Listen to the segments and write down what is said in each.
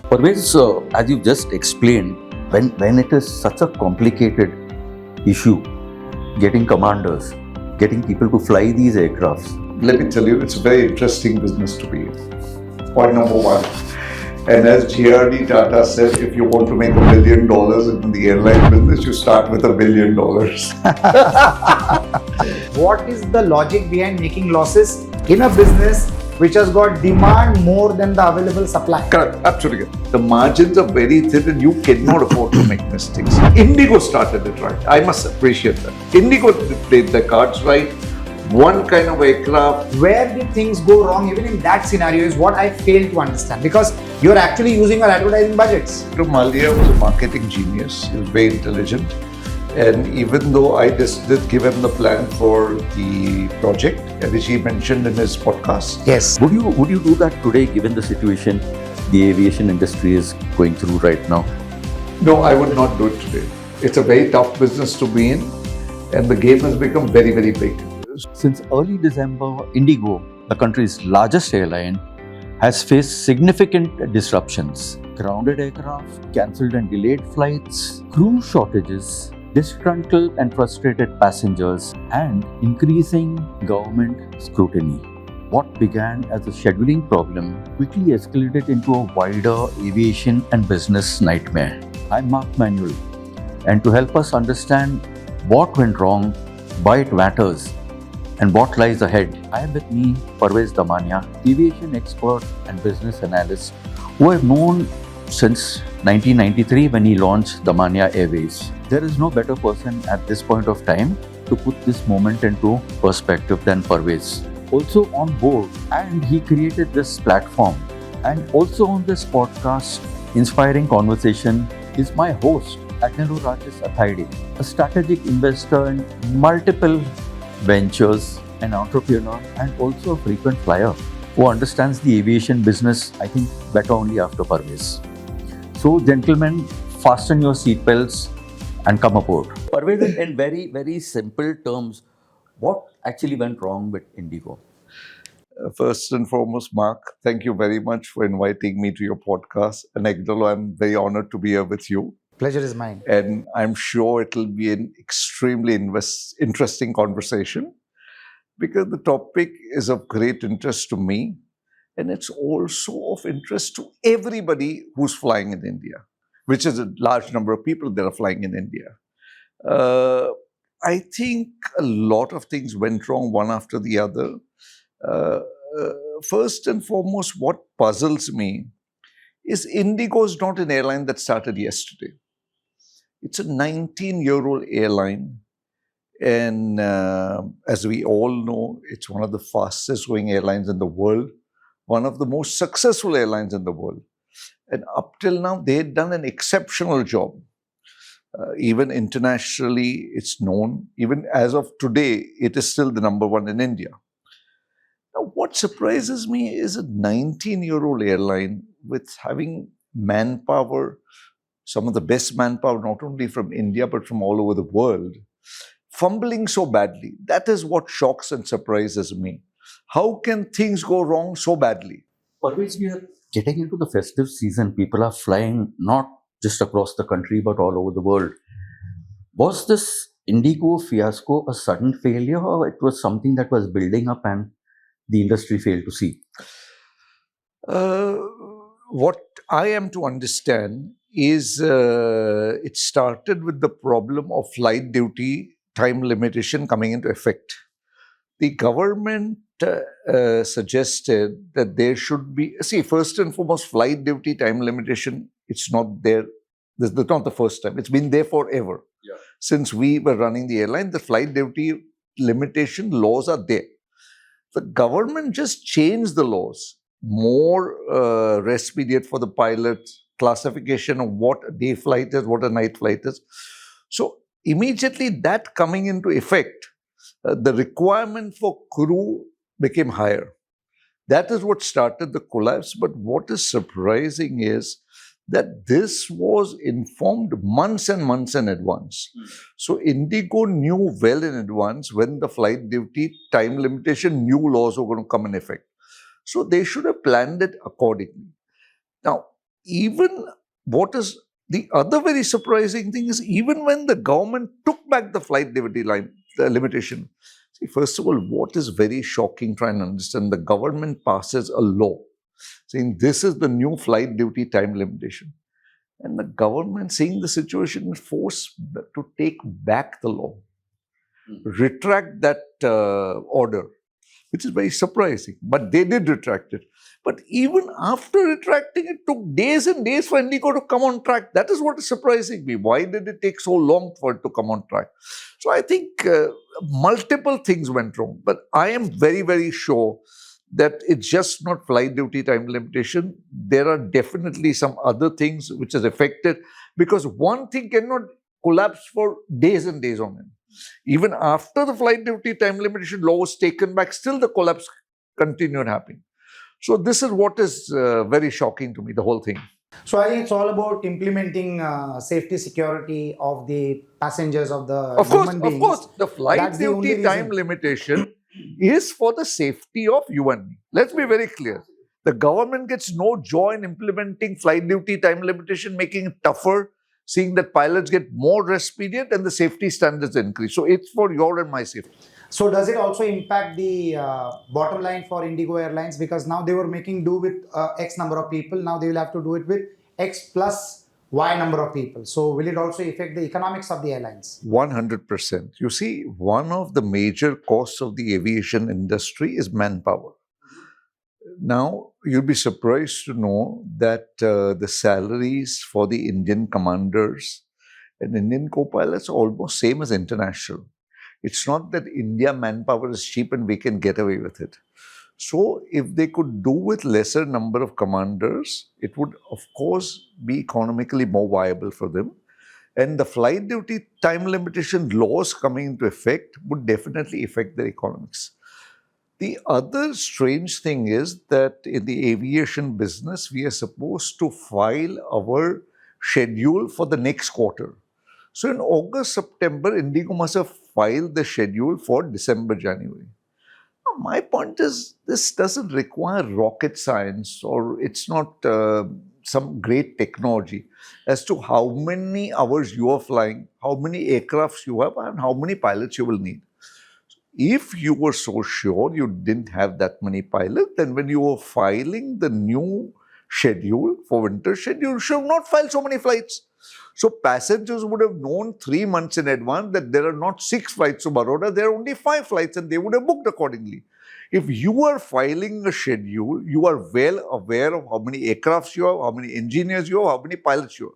Parvez, as you just explained, when it is such a complicated issue, getting commanders, getting people to fly these aircrafts. Let me tell you, it's a very interesting business to be in. Point number one. And as G.R.D. Tata said, if you want to make $1 billion in the airline business, you start with $1 billion. What is the logic behind making losses in a business which has got demand more than the available supply? Correct, absolutely. The margins are very thin and you cannot afford to make mistakes. Indigo started it right. I must appreciate that. Indigo played their cards right. One kind of aircraft. Where did things go wrong even in that scenario is what I fail to understand, because you're actually using your advertising budgets. Malia was a marketing genius. He was very intelligent. And even though I just did give him the plan for the project, which he mentioned in his podcast. Yes. Would you do that today, given the situation the aviation industry is going through right now? No, I would not do it today. It's a very tough business to be in, and the game has become very, very big. Since early December, Indigo, the country's largest airline, has faced significant disruptions. Grounded aircraft, cancelled and delayed flights, crew shortages, disgruntled and frustrated passengers, and increasing government scrutiny. What began as a scheduling problem quickly escalated into a wider aviation and business nightmare. I'm Manuel, and to help us understand what went wrong, why it matters, and what lies ahead, I have with me Parvez Damania, aviation expert and business analyst who I've known since 1993 when he launched Damania Airways. There is no better person at this point of time to put this moment into perspective than Parvez. Also on board, and he created this platform, and also on this podcast, Inspiring Conversation, is my host, Agnelorajesh, a strategic investor in multiple ventures, an entrepreneur, and also a frequent flyer who understands the aviation business, I think, better only after Parvez. So, gentlemen, fasten your seatbelts and come aboard. Parvez, in very, very simple terms, what actually went wrong with Indigo? First and foremost, Mark, thank you very much for inviting me to your podcast. And Agnelorajesh, I'm very honored to be here with you. Pleasure is mine. And I'm sure it'll be an extremely interesting conversation because the topic is of great interest to me. And it's also of interest to everybody who's flying in India, which is a large number of people that are flying in India. I think a lot of things went wrong one after the other. First and foremost, what puzzles me is Indigo is not an airline that started yesterday. It's a 19-year-old airline. And as we all know, it's one of the fastest growing airlines in the world, one of the most successful airlines in the world. And up till now, they had done an exceptional job. Even internationally, it's known. Even as of today, it is still the number one in India. Now, what surprises me is a 19-year-old airline with having manpower, some of the best manpower, not only from India, but from all over the world, fumbling so badly. That is what shocks and surprises me. How can things go wrong so badly? Parvez, we are getting into the festive season. People are flying not just across the country, but all over the world. Was this Indigo fiasco a sudden failure, or it was something that was building up and the industry failed to see? What I am to understand is it started with the problem of flight duty time limitation coming into effect. The government suggested that there should be, first and foremost, flight duty time limitation, it's not there. This is not the first time. It's been there forever. Yeah. Since we were running the airline, the flight duty limitation laws are there. The government just changed the laws. More rest period for the pilots, classification of what a day flight is, what a night flight is. So immediately that coming into effect, the requirement for crew became higher. That is what started the collapse. But what is surprising is that this was informed months and months in advance. So Indigo knew well in advance when the flight duty time limitation new laws were going to come in effect. So they should have planned it accordingly. Now, even what is the other very surprising thing is, even when the government took back the flight duty line, the limitation, see, first of all, what is very shocking, try and understand, the government passes a law saying this is the new flight duty time limitation. And the government, seeing the situation, is forced to take back the law, retract that order, which is very surprising. But they did retract it. But even after retracting, it took days and days for Indigo to come on track. That is what is surprising me. Why did it take so long for it to come on track? So I think multiple things went wrong. But I am very, very sure that it's just not flight duty time limitation. There are definitely some other things which has affected, because one thing cannot collapse for days and days on end. Even after the flight duty time limitation law was taken back, still the collapse continued happening. So this is what is very shocking to me, the whole thing. So I think it's all about implementing safety security of the passengers, of the Of human beings. course, the flight That's the only duty time reason. limitation is for the safety of you and me. Let's be very clear. The government gets no joy in implementing flight duty time limitation, making it tougher, seeing that pilots get more rest period and the safety standards increase. So it's for your and my safety. So does it also impact the bottom line for Indigo Airlines? Because now they were making do with X number of people. Now they will have to do it with X plus Y number of people. So will it also affect the economics of the airlines? 100%. You see, one of the major costs of the aviation industry is manpower. Now, you'll be surprised to know that the salaries for the Indian commanders and Indian co-pilots are almost same as international. It's not that India manpower is cheap and we can get away with it. So, if they could do with lesser number of commanders, it would, of course, be economically more viable for them. And the flight duty time limitation laws coming into effect would definitely affect their economics. The other strange thing is that in the aviation business, we are supposed to file our schedule for the next quarter. So in August, September, Indigo must have filed the schedule for December, January. Now, my point is, this doesn't require rocket science, or it's not some great technology as to how many hours you are flying, how many aircrafts you have, and how many pilots you will need. If you were so sure you didn't have that many pilots, then when you were filing the new schedule for winter schedule, you should have not filed so many flights. So passengers would have known 3 months in advance that there are not 6 flights to Baroda, there are only 5 flights, and they would have booked accordingly. If you are filing a schedule, you are well aware of how many aircrafts you have, how many engineers you have, how many pilots you have.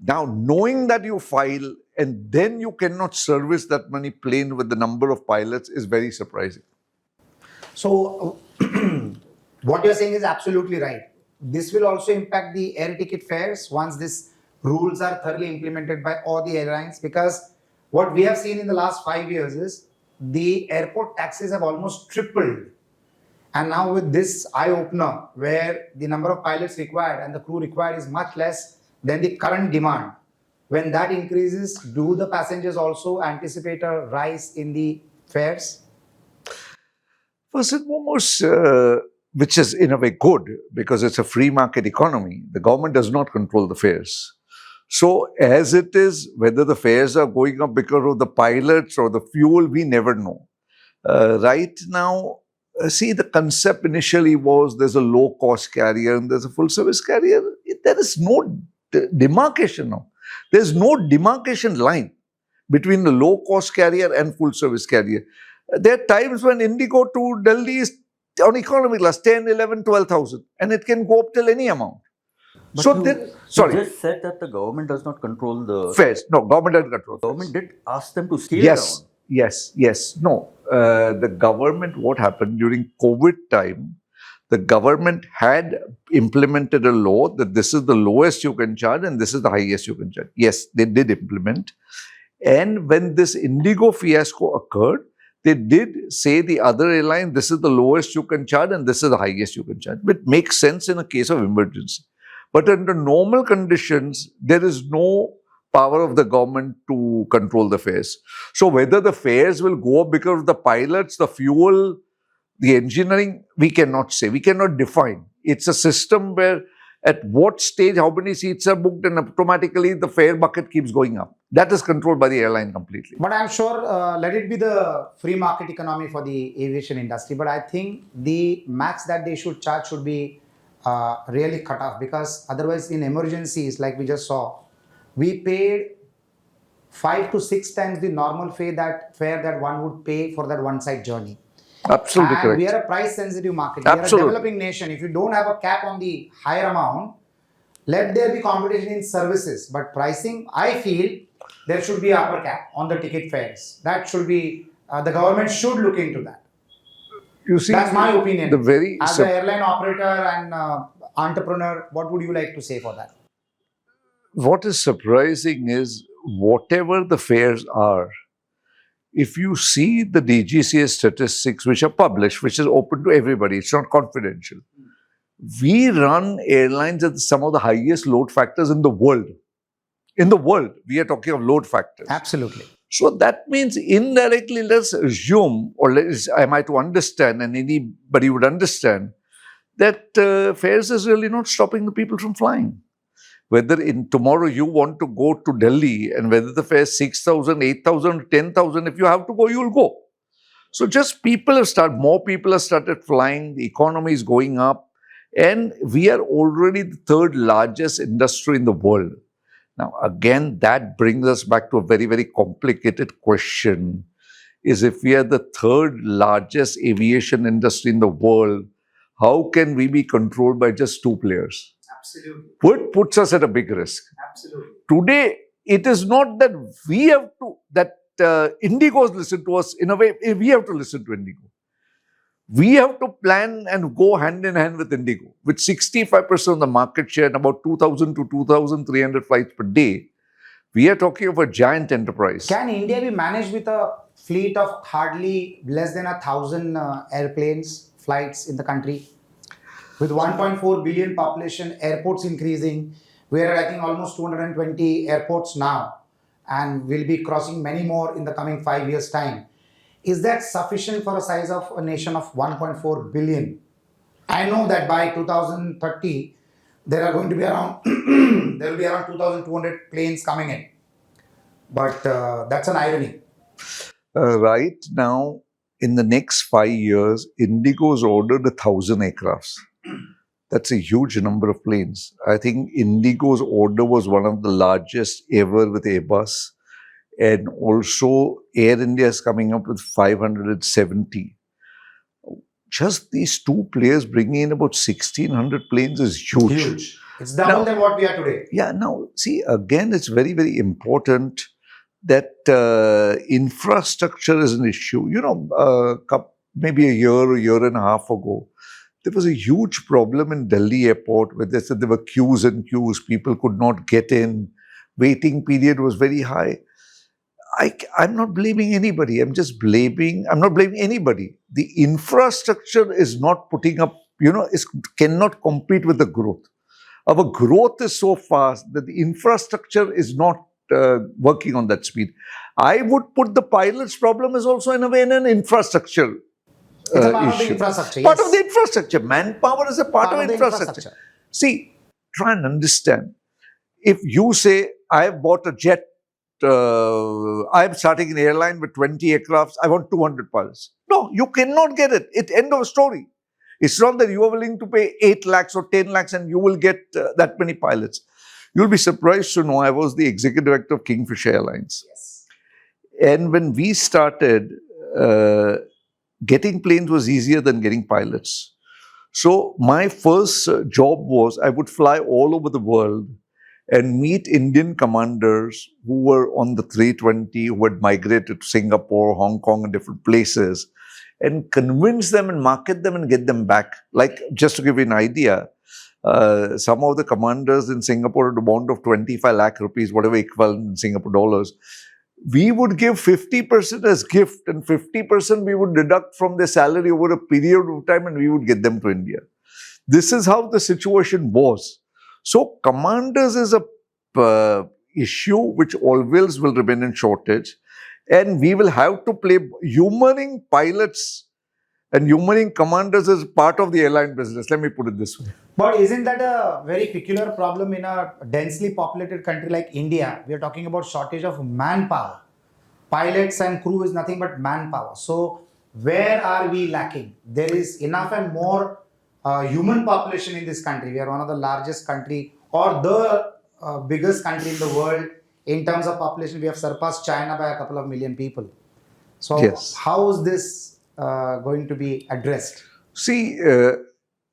Now, knowing that you file and then you cannot service that many planes with the number of pilots is very surprising. So what you're saying is absolutely right. This will also impact the air ticket fares once these rules are thoroughly implemented by all the airlines, because what we have seen in the last 5 years is the airport taxes have almost tripled. And now with this eye-opener, where the number of pilots required and the crew required is much less than the current demand, when that increases, do the passengers also anticipate a rise in the fares? First and foremost, which is in a way good, because it's a free market economy. The government does not control the fares. So as it is, whether the fares are going up because of the pilots or the fuel, we never know. Right now, see, the concept initially was there's a low-cost carrier and there's a full-service carrier. There is no demarcation now. There's no demarcation line between the low-cost carrier and full-service carrier. There are times when Indigo to Delhi is on economy class 10, 11, 12,000, and it can go up till any amount. But So you, then, you sorry, just said that the government does not control the fares. No, government doesn't control. government did ask them to scale Yes, down. yes. No, the government, what happened during COVID time, the government had implemented a law that this is the lowest you can charge and this is the highest you can charge. Yes, they did implement. And when this Indigo fiasco occurred, they did say the other airline, this is the lowest you can charge and this is the highest you can charge. Which makes sense in a case of emergency. But under normal conditions, there is no power of the government to control the fares. So whether the fares will go up because of the pilots, the fuel, the engineering, we cannot say. We cannot define. It's a system where, at what stage, how many seats are booked, and automatically the fare bucket keeps going up. That is controlled by the airline completely. But I'm sure, let it be the free market economy for the aviation industry. But I think the max that they should charge should be really cut off, because otherwise, in emergencies, like we just saw, we paid 5 to 6 times the normal fare that one would pay for that one-side journey. Absolutely And correct. we are a price-sensitive market. Absolutely. We are a developing nation. If you don't have a cap on the higher amount, let there be competition in services. But pricing, I feel there should be upper cap on the ticket fares. That should be, the government should look into that. You see, That's my opinion. the very As an airline operator and entrepreneur, what would you like to say for that? what is surprising is whatever the fares are, if you see the DGCA statistics which are published, which is open to everybody, it's not confidential. We run airlines at some of the highest load factors in the world. In the world, we are talking of load factors. Absolutely. So that means indirectly, let's assume, or am I to understand, and anybody would understand, that fares is really not stopping the people from flying. Whether tomorrow you want to go to Delhi, and whether the fare is 6,000, 8,000, 10,000, if you have to go, you will go. So just more people have started flying, the economy is going up, and we are already the third largest industry in the world. Now, again, that brings us back to a very, very complicated question, is if we are the third largest aviation industry in the world, how can we be controlled by just 2 players? Absolutely. What puts us at a big risk? Absolutely. Today, it is not that we have to, that Indigo's listen to us. In a way, we have to listen to Indigo. We have to plan and go hand in hand with Indigo. With 65% of the market share and about 2,000 to 2,300 flights per day, we are talking of a giant enterprise. Can India be managed with a fleet of hardly less than 1,000 airplanes, flights in the country? With 1.4 billion population, airports increasing, we are I think almost 220 airports now, and we'll be crossing many more in the coming 5 years' time. Is that sufficient for a size of a nation of 1.4 billion? I know that by 2030, there are going to be around there will be around 2,200 planes coming in. But that's an irony. Right now, in the next 5 years, Indigo's ordered 1,000 aircrafts. That's a huge number of planes. I think Indigo's order was one of the largest ever with Airbus. And also, Air India is coming up with 570. Just these 2 players bringing in about 1,600 planes is huge. Huge. It's double than what we are today. Yeah, now, see, again, it's very, very important that infrastructure is an issue. You know, maybe a year and a half ago, there was a huge problem in Delhi airport where they said there were queues and queues, people could not get in, waiting period was very high. I'm not blaming anybody. I'm not blaming anybody. The infrastructure is not putting up, cannot compete with the growth. Our growth is so fast that the infrastructure is not working on that speed. I would put the pilot's problem is also in a way in an infrastructure It's a part of the issue. infrastructure. Part Yes. of the infrastructure. Manpower is a part of the infrastructure. See, try and understand. If you say, I have bought a jet, I am starting an airline with 20 aircrafts, I want 200 pilots. No, you cannot get it. It's end of story. It's not that you are willing to pay 8 lakhs or 10 lakhs and you will get that many pilots. You'll be surprised to know I was the executive director of Kingfisher Airlines. Yes. And when we started, getting planes was easier than getting pilots. So my first job was I would fly all over the world and meet Indian commanders who were on the 320, who had migrated to Singapore, Hong Kong, and different places, and convince them and market them and get them back. Like, just to give you an idea, some of the commanders in Singapore had a bond of 25 lakh rupees, whatever equivalent in Singapore dollars. We would give 50% as gift and 50% we would deduct from their salary over a period of time and we would get them to India. This is how the situation was. So, commanders is a issue which always will remain in shortage, and we will have to play humoring pilots and humoring commanders as part of the airline business. Let me put it this way. But isn't that a very peculiar problem in a densely populated country like India? We are talking about shortage of manpower. Pilots and crew is nothing but manpower. So where are we lacking? There is enough and more human population in this country. We are one of the largest country or the biggest country in the world in terms of population. We have surpassed China by a couple of million people. So Yes. how is this going to be addressed? See,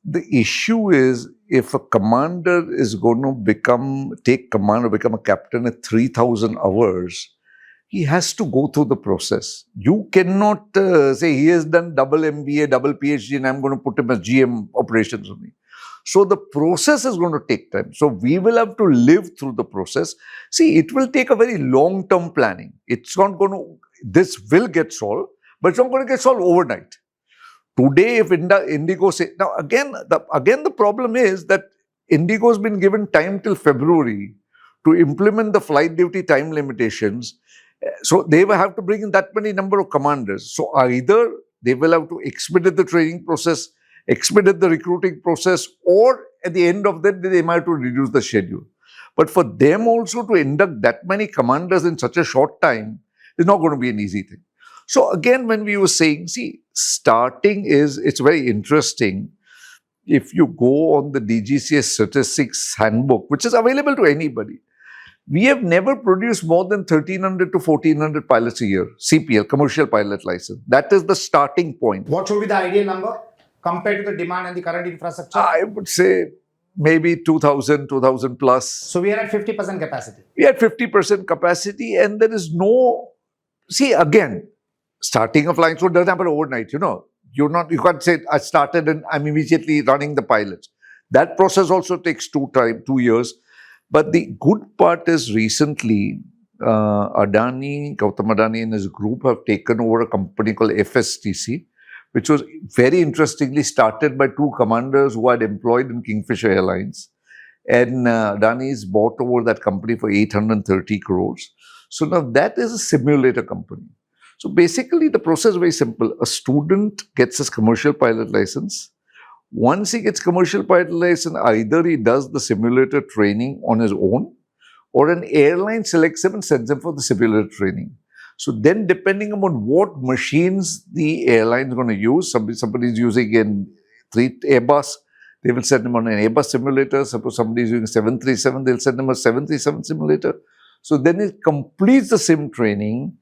the issue is if a commander is going to take command or become a captain at 3,000 hours, he has to go through the process. You cannot say he has done double MBA, double PhD, and I'm going to put him as GM operations only. So the process is going to take time. So we will have to live through the process. See, it will take a very long-term planning. It's not going to, this will get solved, but it's not going to get solved overnight. Today, if Indigo say, now again the problem is that Indigo has been given time till February to implement the flight duty time limitations. So they will have to bring in that many number of commanders. So either they will have to expedite the training process, expedite the recruiting process, or at the end of that, they might have to reduce the schedule. But for them also to induct that many commanders in such a short time is not going to be an easy thing. So again, when we were saying, see, it's very interesting. If you go on the DGCS statistics handbook, which is available to anybody, we have never produced more than 1,300 to 1,400 pilots a year, CPL, commercial pilot license. That is the starting point. What should be the ideal number compared to the demand and the current infrastructure? I would say maybe 2,000, 2,000 plus. So we are at 50% capacity. We had 50% capacity, and there is no, see, again, starting a flying school doesn't happen overnight, You can't say, I started and I'm immediately running the pilots. That process also takes 2 years. But the good part is recently, Gautam Adani and his group have taken over a company called FSTC, which was very interestingly started by 2 commanders who had employed in Kingfisher Airlines. And Adani's bought over that company for 830 crores. So now that is a simulator company. So basically the process is very simple. A student gets his commercial pilot license. Once he gets commercial pilot license, either he does the simulator training on his own, or an airline selects him and sends him for the simulator training. So then depending upon what machines the airline is going to use, somebody is using an Airbus, they will send him on an Airbus simulator. Suppose somebody is using 737, they'll send him a 737 simulator. So then he completes the sim training.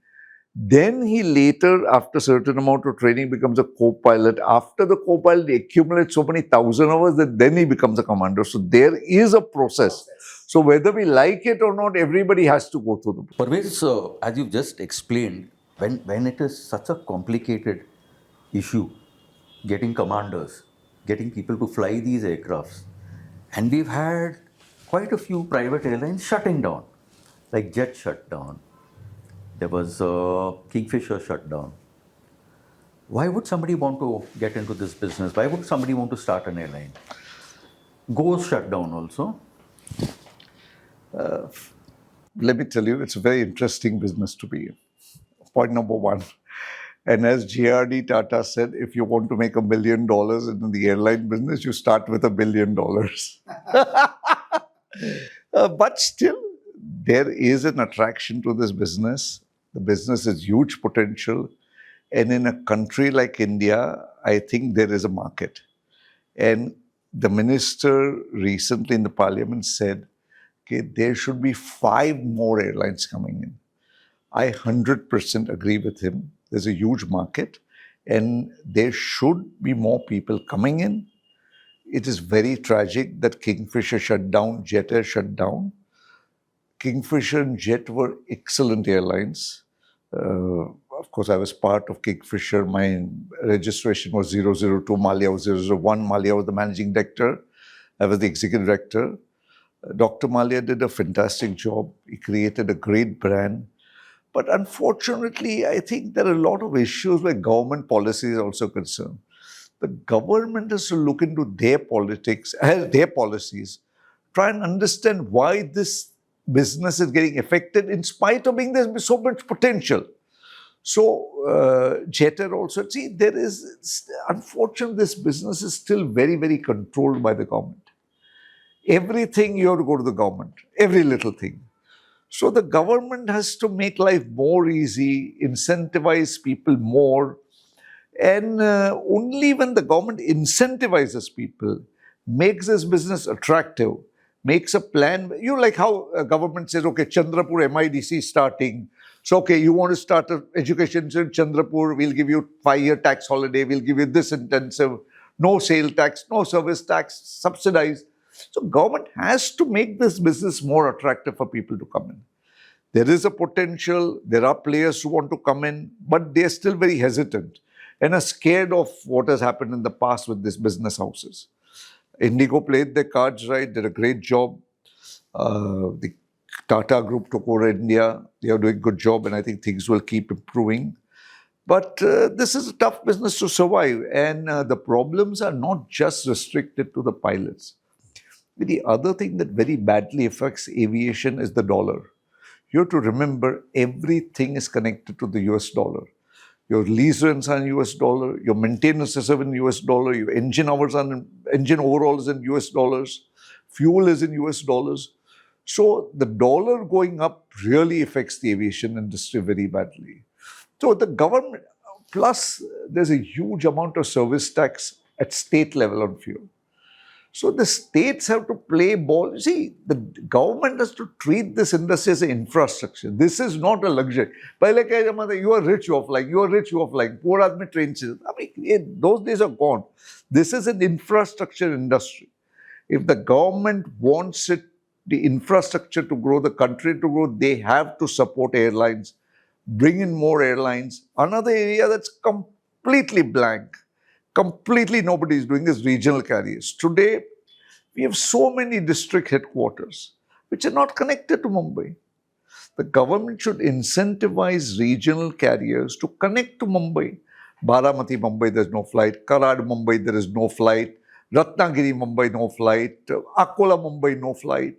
Then he later, after a certain amount of training, becomes a co-pilot. After the co-pilot, he accumulates so many thousand hours that then he becomes a commander. So there is a process. So whether we like it or not, everybody has to go through the process. Parvez, as you've just explained, when it is such a complicated issue, getting commanders, getting people to fly these aircrafts, and we've had quite a few private airlines shutting down, like Jet shut down. There was Kingfisher shut down. Why would somebody want to get into this business? Why would somebody want to start an airline? Go's shut down also. Let me tell you, it's a very interesting business to be in. Point number 1. And as JRD Tata said, if you want to make $1 million in the airline business, you start with $1 billion. But still, there is an attraction to this business. The business has huge potential. And in a country like India, I think there is a market. And the minister recently in the parliament said, okay, there should be 5 more airlines coming in. I 100% agree with him. There's a huge market and there should be more people coming in. It is very tragic that Kingfisher shut down, Jet Air shut down. Kingfisher and Jet were excellent airlines. Of course, I was part of Kingfisher. My registration was 002, Malia was 001. Malia was the managing director. I was the executive director. Dr. Malia did a fantastic job. He created a great brand. But unfortunately, I think there are a lot of issues where government policy is also concerned. The government has to look into their politics, their policies, try and understand why this business is getting affected in spite of being there's so much potential. So, Jet Air also, see, there is, unfortunately, this business is still very, very controlled by the government. Everything you have to go to the government, every little thing. So the government has to make life more easy, incentivize people more. And only when the government incentivizes people, makes this business attractive, makes a plan. You like how government says, okay, Chandrapur MIDC starting. So, okay, you want to start an education in Chandrapur, we'll give you 5-year tax holiday, we'll give you this intensive, no sale tax, no service tax, subsidized. So government has to make this business more attractive for people to come in. There is a potential, there are players who want to come in, but they're still very hesitant and are scared of what has happened in the past with these business houses. Indigo played their cards right, did a great job. The Tata Group took over India. They are doing a good job, and I think things will keep improving. But this is a tough business to survive, and the problems are not just restricted to the pilots. The other thing that very badly affects aviation is the dollar. You have to remember everything is connected to the US dollar. Your lease rents are in US dollar, your maintenance is in US dollar, your engine hours are engine overall is in US dollars, fuel is in US dollars. So the dollar going up really affects the aviation industry very badly. So the government, plus there's a huge amount of service tax at state level on fuel. So the states have to play ball. See, the government has to treat this industry as an infrastructure. This is not a luxury. You are rich, you are flying. You are rich, you are flying. Poor aadmi train se. I mean, those days are gone. This is an infrastructure industry. If the government wants it, the infrastructure to grow, the country to grow, they have to support airlines, bring in more airlines. Another area that's completely blank, completely nobody is doing is regional carriers. Today, we have so many district headquarters which are not connected to Mumbai. The government should incentivize regional carriers to connect to Mumbai. Baramati, Mumbai, there's no flight. Karad, Mumbai, there is no flight. Ratnagiri, Mumbai, no flight. Akola, Mumbai, no flight.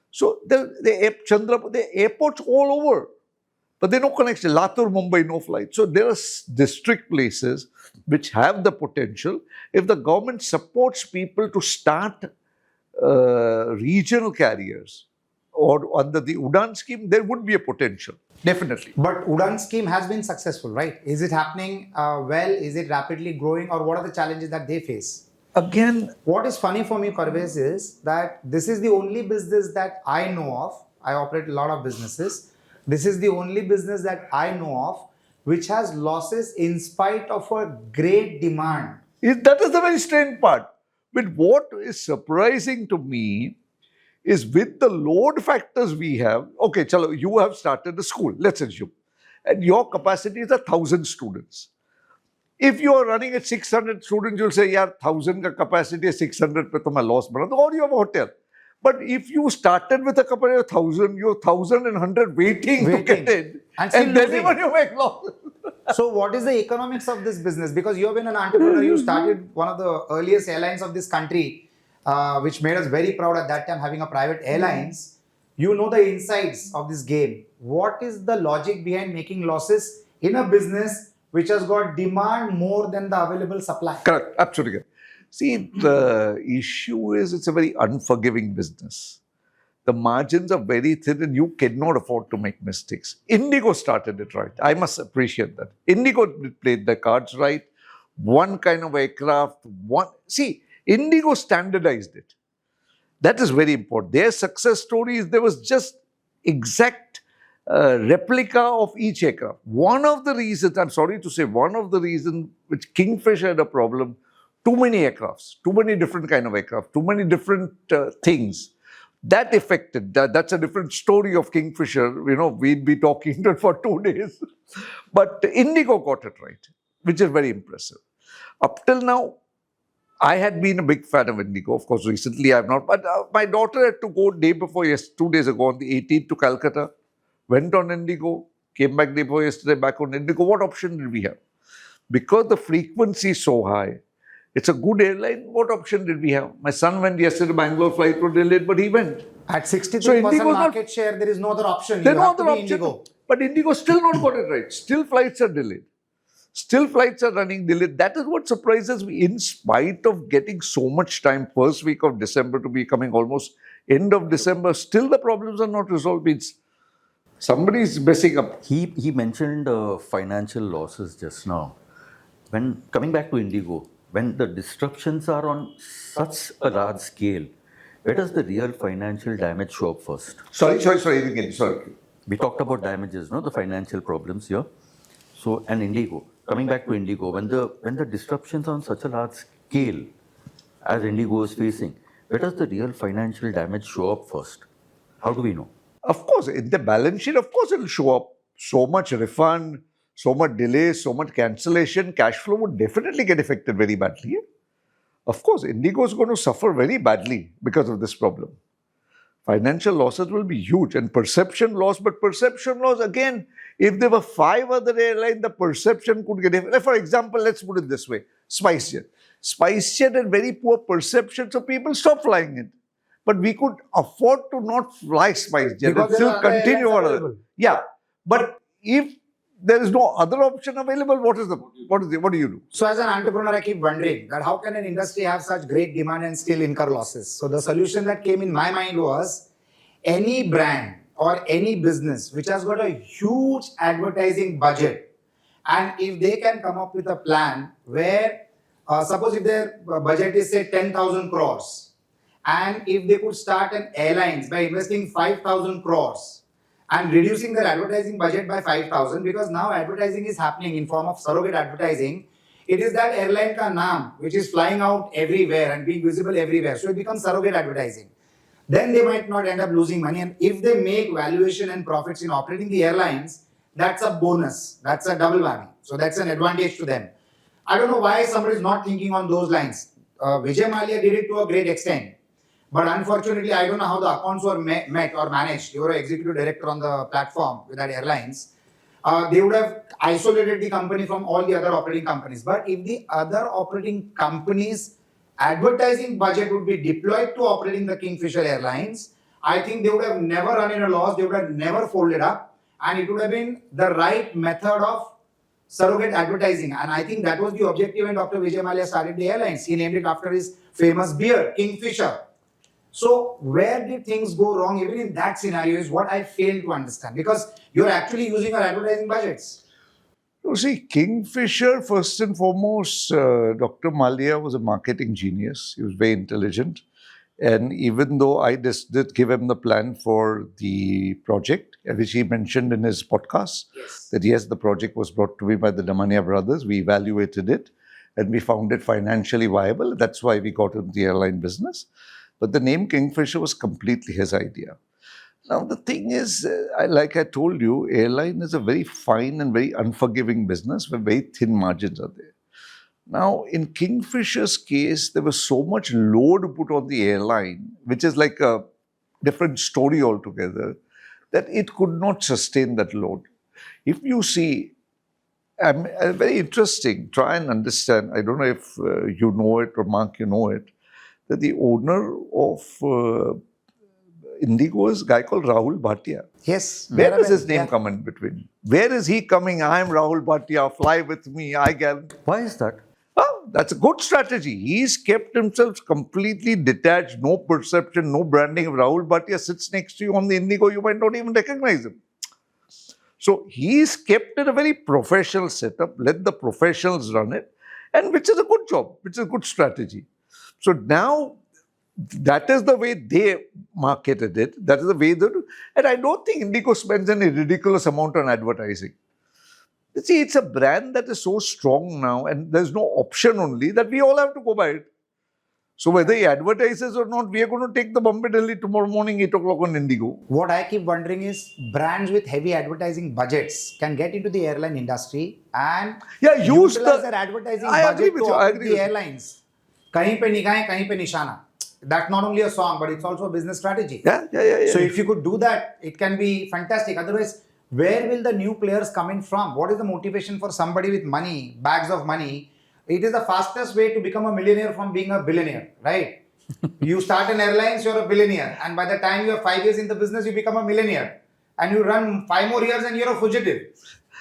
So Chandrapur, the airports all over. But there are no connection. Latur, Mumbai, no flight. So there are district places which have the potential. If the government supports people to start regional carriers or under the Udan scheme, there would be a potential. Definitely. But Udan scheme has been successful, right? Is it happening well? Is it rapidly growing? Or what are the challenges that they face? Again, what is funny for me, Parvez, is that this is the only business that I know of. I operate a lot of businesses. This is the only business that I know of which has losses in spite of a great demand. That is the very strange part. But what is surprising to me is with the load factors we have, okay, chalo, you have started a school, let's assume, and your capacity is 1,000 students. If you are running at 600 students, you'll say, yeah, 1,000 ka capacity is 600 pe to main loss bana, or you have a hotel. But if you started with a capacity of 1,000, you're 1,100 waiting to get in, and then even you make loss. So what is the economics of this business? Because you have been an entrepreneur, you started one of the earliest airlines of this country, which made us very proud at that time having a private airlines. You know the insides of this game. What is the logic behind making losses in a business which has got demand more than the available supply? Correct, absolutely correct. See, the issue is it's a very unforgiving business. The margins are very thin and you cannot afford to make mistakes. Indigo started it right. I must appreciate that. Indigo played the cards right. One kind of aircraft, Indigo standardized it. That is very important. Their success story is there was just exact replica of each aircraft. One of the reasons, I'm sorry to say, one of the reasons which Kingfisher had a problem, too many aircrafts, too many different kind of aircraft, too many different things. That affected, that's a different story of Kingfisher. You know, we'd be talking to it for 2 days. But Indigo got it right, which is very impressive. Up till now, I had been a big fan of Indigo. Of course, recently I have not. But my daughter had to go day before, 2 days ago, on the 18th to Calcutta. Went on Indigo, came back day before yesterday, back on Indigo. What option did we have? Because the frequency is so high, it's a good airline. What option did we have? My son went yesterday to Bangalore, flight was delayed, but he went. At 63% market share, there is no other option. There's no other option. Indigo. But Indigo still not got it right. Still flights are delayed. Still flights are running delayed. That is what surprises me. In spite of getting so much time, first week of December to be coming almost end of December, still the problems are not resolved. Means somebody is messing up. He mentioned financial losses just now. When coming back to Indigo, when the disruptions are on such a large scale, where does the real financial damage show up first? Sorry. Again, sorry. We talked about damages, no, the financial problems here. So, and Indigo, coming back to Indigo, when the disruptions on such a large scale as Indigo is facing, where does the real financial damage show up first? How do we know? Of course, in the balance sheet, of course, it will show up. So much refund, so much delay, so much cancellation, cash flow would definitely get affected very badly. Of course, Indigo is going to suffer very badly because of this problem. Financial losses will be huge and perception loss, but perception loss again, if there were 5 other airlines, the perception could get affected. For example, let's put it this way, SpiceJet. SpiceJet had very poor perception, so people stopped flying it. But we could afford to not fly SpiceJet and still continue our. Yeah, but if there is no other option available, what do you do? So as an entrepreneur, I keep wondering that how can an industry have such great demand and still incur losses? So the solution that came in my mind was any brand or any business which has got a huge advertising budget, and if they can come up with a plan where, suppose if their budget is say 10,000 crores, and if they could start an airlines by investing 5,000 crores and reducing their advertising budget by 5,000, because now advertising is happening in form of surrogate advertising. It is that airline ka naam which is flying out everywhere and being visible everywhere. So it becomes surrogate advertising. Then they might not end up losing money. And if they make valuation and profits in operating the airlines, that's a bonus. That's a double whammy. So that's an advantage to them. I don't know why somebody is not thinking on those lines. Vijay Mallya did it to a great extent. But unfortunately, I don't know how the accounts were met or managed. You were an executive director on the platform with that airlines. They would have isolated the company from all the other operating companies. But if the other operating companies' advertising budget would be deployed to operating the Kingfisher Airlines, I think they would have never run in a loss. They would have never folded up. And it would have been the right method of surrogate advertising. And I think that was the objective when Dr. Vijay Mallya started the airlines. He named it after his famous beer, Kingfisher. So where did things go wrong even in that scenario is what I fail to understand, because you're actually using our advertising budgets. You see, Kingfisher, first and foremost, Dr. Mallya was a marketing genius. He was very intelligent. And even though I just did give him the plan for the project, which he mentioned in his podcast, that yes, the project was brought to me by the Damania brothers. We evaluated it and we found it financially viable. That's why we got into the airline business. But the name Kingfisher was completely his idea. Now, the thing is, like I told you, airline is a very fine and very unforgiving business where very thin margins are there. Now, in Kingfisher's case, there was so much load put on the airline, which is like a different story altogether, that it could not sustain that load. If you see, very interesting, try and understand, I don't know if you know it or Mark, you know it, that the owner of Indigo is a guy called Rahul Bhatia. Yes. Where does his name come in between? Where is he coming? I am Rahul Bhatia, fly with me, I guarantee. Why is that? Oh, that's a good strategy. He's kept himself completely detached, no perception, no branding. If Rahul Bhatia sits next to you on the Indigo, you might not even recognize him. So he's kept it a very professional setup, let the professionals run it, and which is a good job, which is a good strategy. So now, that is the way they marketed it. That is the way they do. And I don't think Indigo spends any ridiculous amount on advertising. You see, it's a brand that is so strong now and there's no option only that we all have to go by it. So whether he advertises or not, we are going to take the Bombay Delhi tomorrow morning 8 o'clock on Indigo. What I keep wondering is brands with heavy advertising budgets can get into the airline industry and use utilize their advertising budget to operate the airlines. Kahin pe nigahein, kahin pe nishana. That's not only a song, but it's also a business strategy. Yeah. So if you could do that, it can be fantastic. Otherwise, where will the new players come in from? What is the motivation for somebody with money, bags of money? It is the fastest way to become a millionaire from being a billionaire, right? You start an airlines, you're a billionaire. And by the time you're 5 years in the business, you become a millionaire. And you run 5 more years and you're a fugitive.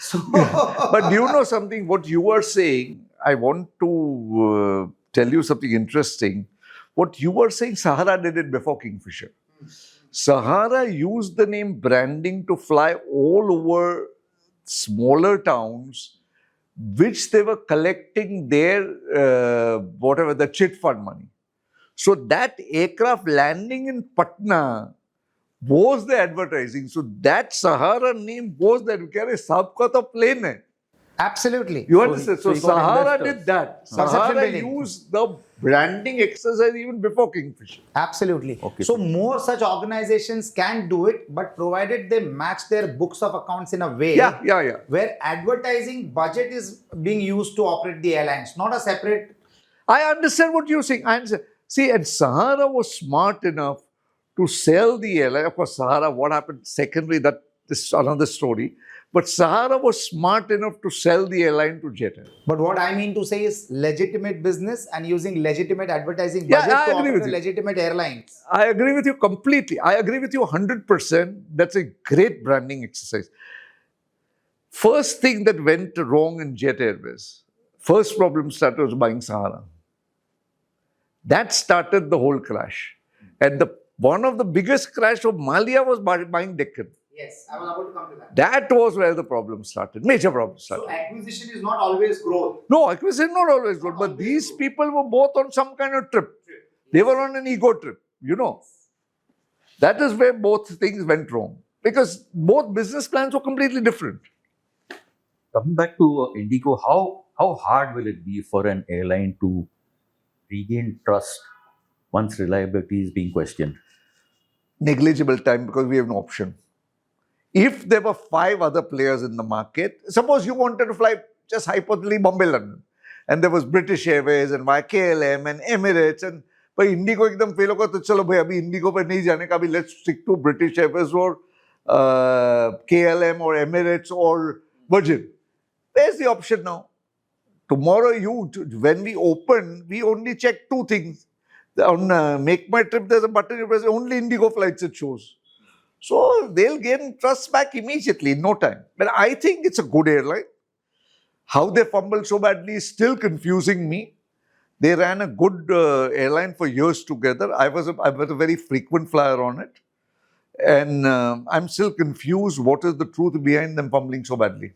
So, But do you know something? What you are saying, I want to tell you something interesting. What you were saying, Sahara did it before Kingfisher. Sahara used the name branding to fly all over smaller towns, which they were collecting their, whatever, the chit fund money. So that aircraft landing in Patna was the advertising. So that Sahara name was that. Kya sabka to plane hai. absolutely. You understand? So, so he got Sahara investors. did that. Perception Sahara building. used the branding exercise even before Kingfisher. Absolutely. Okay. So more such organizations can do it, but provided they match their books of accounts in a way Yeah. where advertising budget is being used to operate the airlines, not a separate. I understand what you're saying. I understand. See, and Sahara was smart enough to sell the airline. Of course, Sahara, what happened secondary, that is another story. But Sahara was smart enough to sell the airline to Jet Air. But what I mean to say is legitimate business and using legitimate advertising Yeah, budget I to agree operate with a you. legitimate airlines. I agree with you completely. I agree with you 100%. That's a great branding exercise. First thing that went wrong in Jet Airways, first problem started was buying Sahara. That started the whole crash. And one of the biggest crash of Malia was buying Deccan. Yes, I was about to come to that. That was where the problem started, major problem started. So acquisition is not always growth. No, acquisition not always good, but these people were both on some kind of trip. They were on an ego trip, you know. That is where both things went wrong. Because both business plans were completely different. Coming back to Indigo, how hard will it be for an airline to regain trust once reliability is being questioned? Negligible time because we have no option. If there were 5 other players in the market, suppose you wanted to fly just hypothetically Bombay, London, and there was British Airways and KLM and Emirates, and but Indigo ekdam fail hoga, to chalo bhai, abhi Indigo par nahi jane ka, abhi let's stick to British Airways or KLM or Emirates or Virgin. Where's the option now? Tomorrow, when we open, we only check 2 things. On Make My Trip, there's a button you press, only Indigo flights it shows. So they'll gain trust back immediately, in no time. But I think it's a good airline. How they fumbled so badly is still confusing me. They ran a good airline for years together. I was a very frequent flyer on it. And I'm still confused what is the truth behind them fumbling so badly.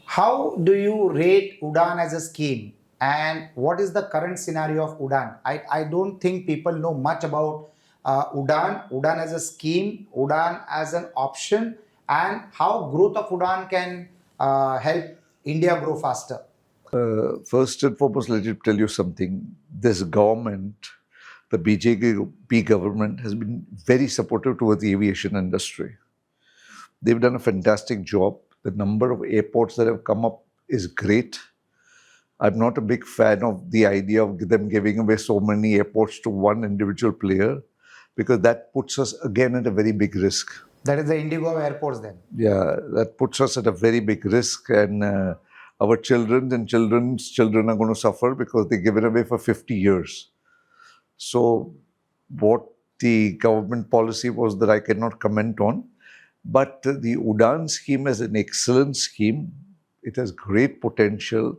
How do you rate UDAN as a scheme? And what is the current scenario of UDAN? I don't think people know much about UDAN as a scheme, UDAN as an option, and how growth of UDAN can help India grow faster. First and foremost, let me tell you something. This government, the BJP government, has been very supportive towards the aviation industry. They've done a fantastic job. The number of airports that have come up is great. I'm not a big fan of the idea of them giving away so many airports to one individual player, because that puts us again at a very big risk. That is the Indigo airports then. Yeah, that puts us at a very big risk, and our children and children's children are going to suffer because they give it away for 50 years. So what the government policy was that I cannot comment on, but the UDAN scheme is an excellent scheme. It has great potential,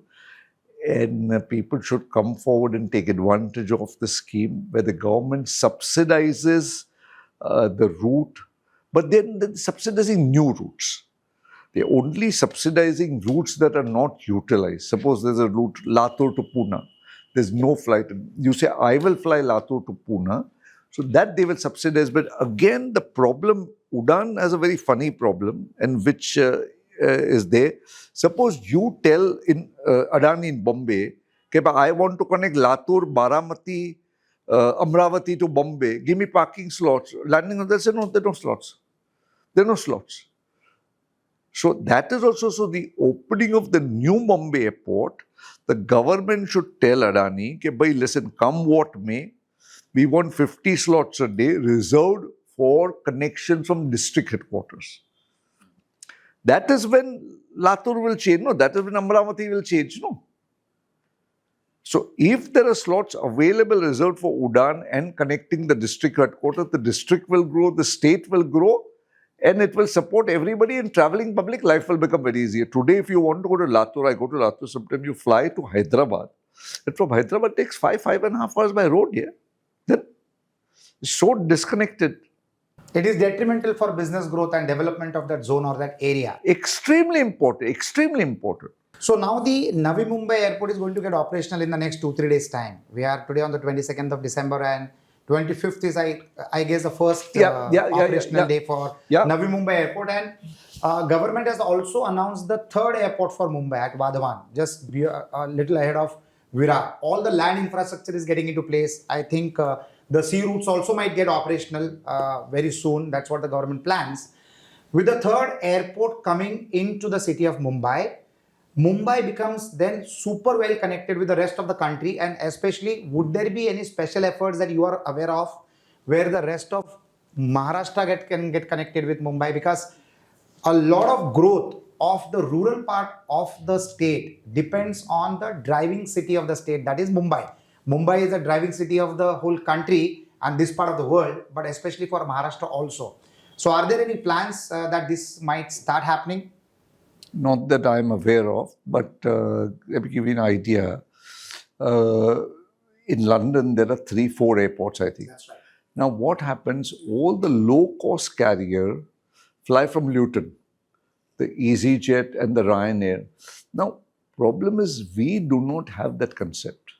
and people should come forward and take advantage of the scheme where the government subsidizes the route, but then they're subsidizing new routes. They're only subsidizing routes that are not utilized. Suppose there's a route Latur to Pune. There's no flight. You say, I will fly Latur to Pune. So that they will subsidize. But again, the problem, UDAN has a very funny problem, and which is there. Suppose you tell in Adani in Bombay, I want to connect Latur, Baramati, Amravati to Bombay. Give me parking slots. Landing on, they'll say, no, there are no slots. There are no slots. So that is also, so the opening of the new Bombay airport, the government should tell Adani, bhai, listen, come what may, we want 50 slots a day reserved for connections from district headquarters. That is when Latur will change, no? That is when Amravati will change, no? So if there are slots available reserved for UDAN and connecting the district headquarters, the district will grow, the state will grow, and it will support everybody in traveling public. Life will become very easy. Today, if you want to go to Latur, I go to Latur, sometimes you fly to Hyderabad. And from Hyderabad, it takes 5.5 hours by road here. Then it's so disconnected. It is detrimental for business growth and development of that zone or that area. Extremely important, extremely important. So now the Navi Mumbai airport is going to get operational in the next 2-3 days time. We are today on the 22nd of December and 25th is I guess the first operational day for Navi Mumbai airport, and government has also announced the third airport for Mumbai at Vadhavan, just a little ahead of Virar. All the land infrastructure is getting into place. I think the sea routes also might get operational very soon. That's what the government plans. With the third airport coming into the city of Mumbai, Mumbai becomes then super well connected with the rest of the country, and especially would there be any special efforts that you are aware of where the rest of Maharashtra can get connected with Mumbai, because a lot of growth of the rural part of the state depends on the driving city of the state, that is Mumbai. Mumbai is the driving city of the whole country and this part of the world, but especially for Maharashtra also. So are there any plans that this might start happening? Not that I'm aware of, but let me give you an idea. In London, there are 3-4 airports, I think. That's right. Now, what happens? All the low-cost carrier fly from Luton, the EasyJet and the Ryanair. Now, problem is we do not have that concept.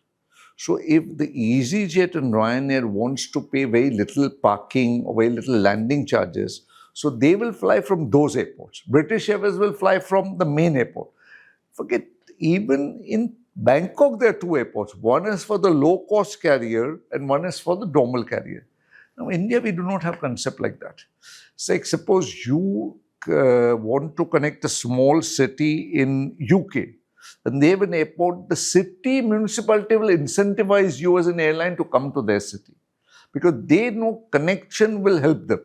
So, if the EasyJet and Ryanair wants to pay very little parking or very little landing charges, so they will fly from those airports. British Airways will fly from the main airport. Forget, even in Bangkok, there are 2 airports. One is for the low-cost carrier and one is for the normal carrier. Now, in India, we do not have concept like that. So, suppose you want to connect a small city in UK and they have an airport, the city municipality will incentivize you as an airline to come to their city because they know connection will help them.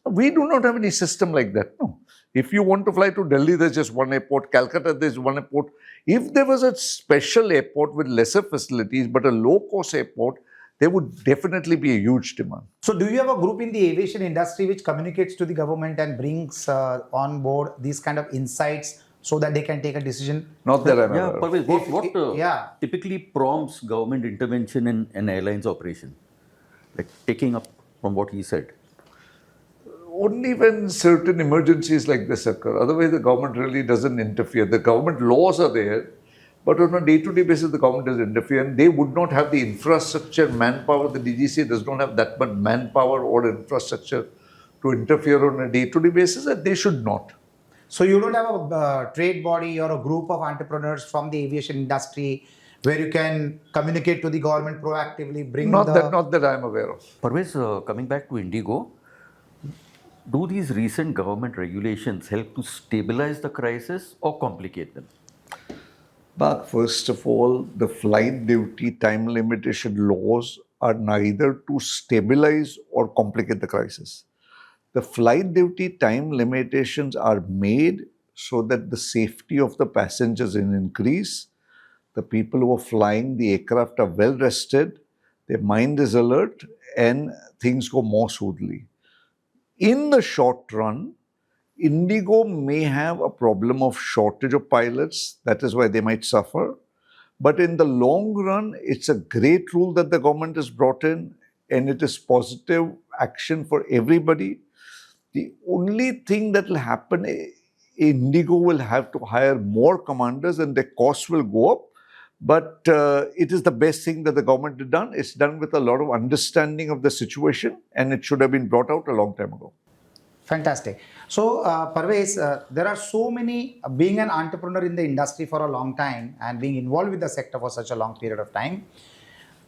We do not have any system like that. No. If you want to fly to Delhi, there's just one airport. Calcutta, there's one airport. If there was a special airport with lesser facilities, but a low-cost airport, there would definitely be a huge demand. So do you have a group in the aviation industry which communicates to the government and brings on board these kind of insights so that they can take a decision? Not that I'm aware of. Parvez, what typically prompts government intervention in an airline's operation? Like taking up from what he said. Only when certain emergencies like this occur. Otherwise, the government really doesn't interfere. The government laws are there, but on a day-to-day basis, the government doesn't interfere. And they would not have the infrastructure, manpower. The DGCA does not have that much manpower or infrastructure to interfere on a day-to-day basis, and they should not. So you don't have a trade body or a group of entrepreneurs from the aviation industry where you can communicate to the government proactively, bring Not that I'm aware of. Parvez, coming back to Indigo, do these recent government regulations help to stabilize the crisis or complicate them? But first of all, the flight duty time limitation laws are neither to stabilize or complicate the crisis. The flight duty time limitations are made so that the safety of the passengers will increase. The people who are flying the aircraft are well rested, their mind is alert, and things go more smoothly. In the short run, Indigo may have a problem of shortage of pilots. That is why they might suffer. But in the long run, it's a great rule that the government has brought in, and it is positive action for everybody. The only thing that will happen, Indigo will have to hire more commanders and their costs will go up. But it is the best thing that the government has done. It's done with a lot of understanding of the situation, and it should have been brought out a long time ago. Fantastic. So, Parvez, there are so many, being an entrepreneur in the industry for a long time and being involved with the sector for such a long period of time,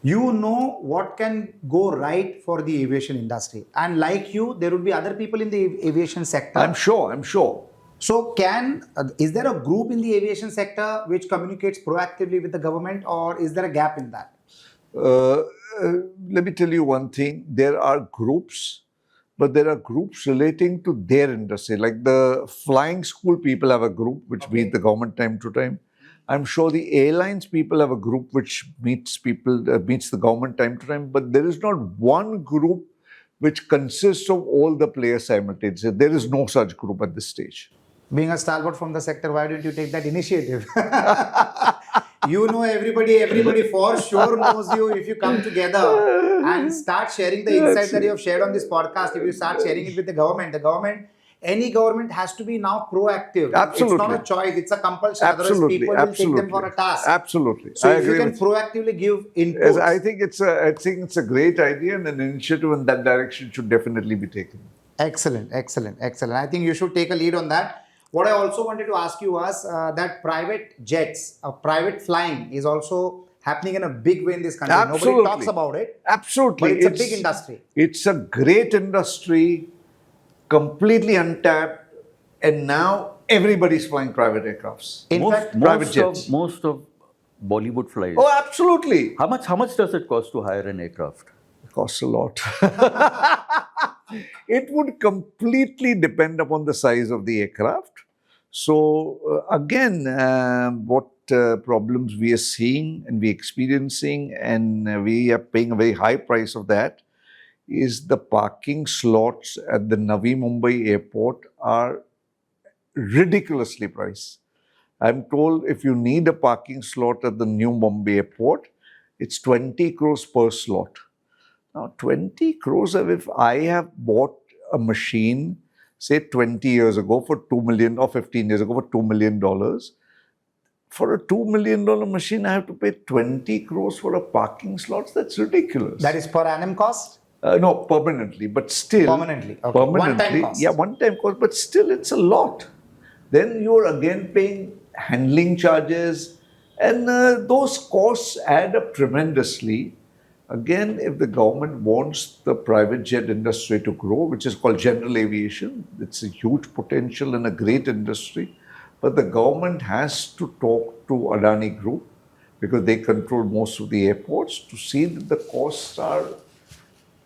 you know what can go right for the aviation industry. And like you, there would be other people in the aviation sector. I'm sure. So is there a group in the aviation sector which communicates proactively with the government, or is there a gap in that? Let me tell you one thing. There are groups, but there are groups relating to their industry. Like the flying school people have a group which meet the government time to time. I'm sure the airlines people have a group which meets the government time to time. But there is not one group which consists of all the players simultaneously. There is no such group at this stage. Being a stalwart from the sector, why didn't you take that initiative? You know everybody for sure knows you if you come together and start sharing the insights that you have shared on this podcast. If you start sharing it with the government, any government has to be now proactive. Absolutely. It's not a choice, it's a compulsion. Absolutely. Otherwise, people will take Absolutely. them for a task. Absolutely. So I if you agree can with proactively give Yes, inputs. I think it's a great idea, and an initiative in that direction should definitely be taken. Excellent. I think you should take a lead on that. What I also wanted to ask you was that private jets, private flying is also happening in a big way in this country. Absolutely. Nobody talks about it. Absolutely. But it's a big industry. It's a great industry, completely untapped, and now everybody's flying private aircrafts. In fact, private jets. Most of Bollywood flies. Oh, absolutely. How much does it cost to hire an aircraft? It costs a lot. It would completely depend upon the size of the aircraft. So again, what problems we are seeing and we are experiencing, and we are paying a very high price of that, is the parking slots at the Navi Mumbai airport are ridiculously priced. I'm told if you need a parking slot at the New Mumbai airport, it's 20 crores per slot. Now, 20 crores, if I have bought a machine, say 20 years ago for $2 million or 15 years ago for $2 million, for a $2 million machine, I have to pay 20 crores for a parking slot. That's ridiculous. that is per annum cost? No, permanently, but still. Permanently, okay. One-time cost. Yeah, one-time cost, but still it's a lot. Then you're again paying handling charges, and those costs add up tremendously. Again, if the government wants the private jet industry to grow, which is called general aviation, it's a huge potential and a great industry, but the government has to talk to Adani Group, because they control most of the airports, to see that the costs are